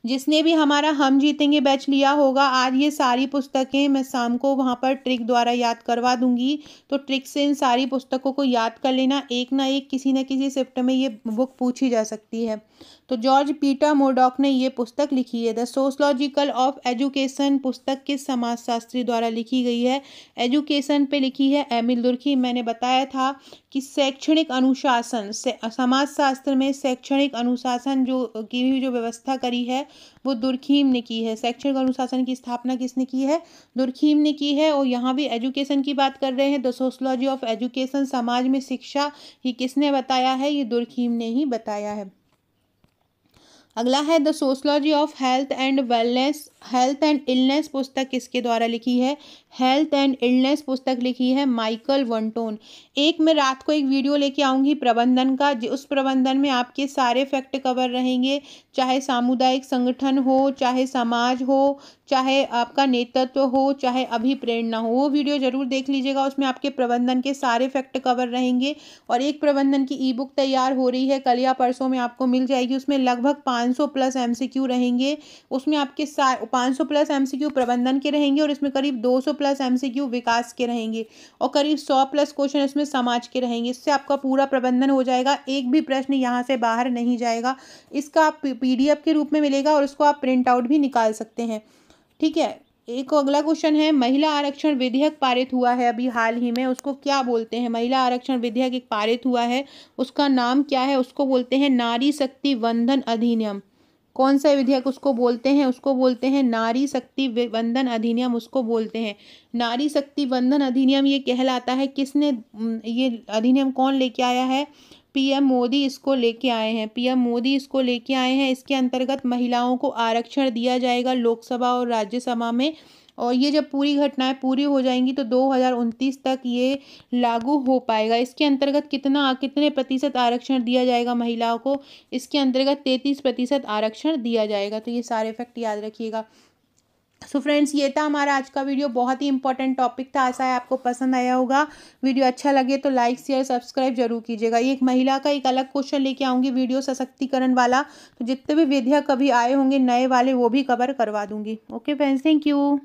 जिसने भी हमारा हम जीतेंगे बैच लिया होगा, आज ये सारी पुस्तकें मैं शाम को वहाँ पर ट्रिक द्वारा याद करवा दूंगी, तो ट्रिक से इन सारी पुस्तकों को याद कर लेना। एक ना एक किसी न किसी शिफ्ट में ये बुक पूछी जा सकती है। तो जॉर्ज पीटर मोडॉक ने ये पुस्तक लिखी है। द सोशलॉजिकल ऑफ एजुकेशन पुस्तक किस समाजशास्त्री द्वारा लिखी गई है? एजुकेशन पे लिखी है एमिल दुर्खीम। मैंने बताया था कि शैक्षणिक अनुशासन से समाजशास्त्र में शैक्षणिक अनुशासन की जो व्यवस्था करी है वो दुर्खीम ने की है। शैक्षणिक अनुशासन की स्थापना किसने की है? दुर्खीम ने की है। और यहाँ भी एजुकेशन की बात कर रहे हैं, द सोशलॉजी ऑफ एजुकेशन, समाज में शिक्षा, ये किसने बताया है? ये दुर्खीम ने ही बताया है। अगला है the sociology of health and wellness, health and illness पुस्तक किसके द्वारा लिखी है? हेल्थ एंड इलनेस पुस्तक लिखी है माइकल वंटोन। मैं रात को एक वीडियो लेके आऊँगी प्रबंधन का, उस प्रबंधन में आपके सारे फैक्ट कवर रहेंगे, चाहे सामुदायिक संगठन हो, चाहे समाज हो, चाहे आपका नेतृत्व हो, चाहे अभिप्रेरणा हो, वो वीडियो जरूर देख लीजिएगा। उसमें आपके प्रबंधन के सारे फैक्ट कवर रहेंगे। और एक प्रबंधन की ई बुक तैयार हो रही है, कल या परसों में आपको मिल जाएगी। उसमें लगभग 500 प्लस MCQ रहेंगे। उसमें आपके 500 प्लस MCQ प्रबंधन के रहेंगे और इसमें करीब 200 प्लस MCQ विकास के रहेंगे और करीब 100 प्लस क्वेश्चन इसमें समाज के रहेंगे। इससे आपका पूरा प्रबंधन हो जाएगा, एक भी प्रश्न यहाँ से बाहर नहीं जाएगा। इसका आप PDF के रूप में मिलेगा और उसको आप प्रिंट आउट भी निकाल सकते हैं। ठीक है, एक अगला क्वेश्चन है, महिला आरक्षण विधेयक पारित हुआ है अभी हाल ही में, उसको क्या बोलते हैं? महिला आरक्षण विधेयक एक पारित हुआ है, उसका नाम क्या है? उसको बोलते हैं नारी शक्ति वंदन अधिनियम। कौन सा विधेयक उसको बोलते हैं? उसको बोलते हैं नारी शक्ति वंदन अधिनियम, उसको बोलते हैं नारी शक्ति वंदन अधिनियम। ये कहलाता है किसने, ये अधिनियम कौन लेके आया है? PM मोदी इसको लेके आए हैं, PM मोदी इसको लेके आए हैं। इसके अंतर्गत महिलाओं को आरक्षण दिया जाएगा लोकसभा और राज्यसभा में, और ये जब पूरी घटनाएं पूरी हो जाएंगी तो 2029 तक ये लागू हो पाएगा। इसके अंतर्गत कितने प्रतिशत आरक्षण दिया जाएगा महिलाओं को? इसके अंतर्गत 33% आरक्षण दिया जाएगा। तो ये सारे फैक्ट याद रखिएगा। सो फ्रेंड्स, ये था हमारा आज का वीडियो, बहुत ही इंपॉर्टेंट टॉपिक था। आशा है आपको पसंद आया होगा। वीडियो अच्छा लगे तो लाइक शेयर सब्सक्राइब जरूर कीजिएगा। ये एक महिला का एक अलग क्वेश्चन लेके आऊँगी वीडियो सशक्तिकरण वाला, तो जितने भी विधेयक कभी आए होंगे नए वाले वो भी कवर करवा दूंगी। Okay friends, thank you.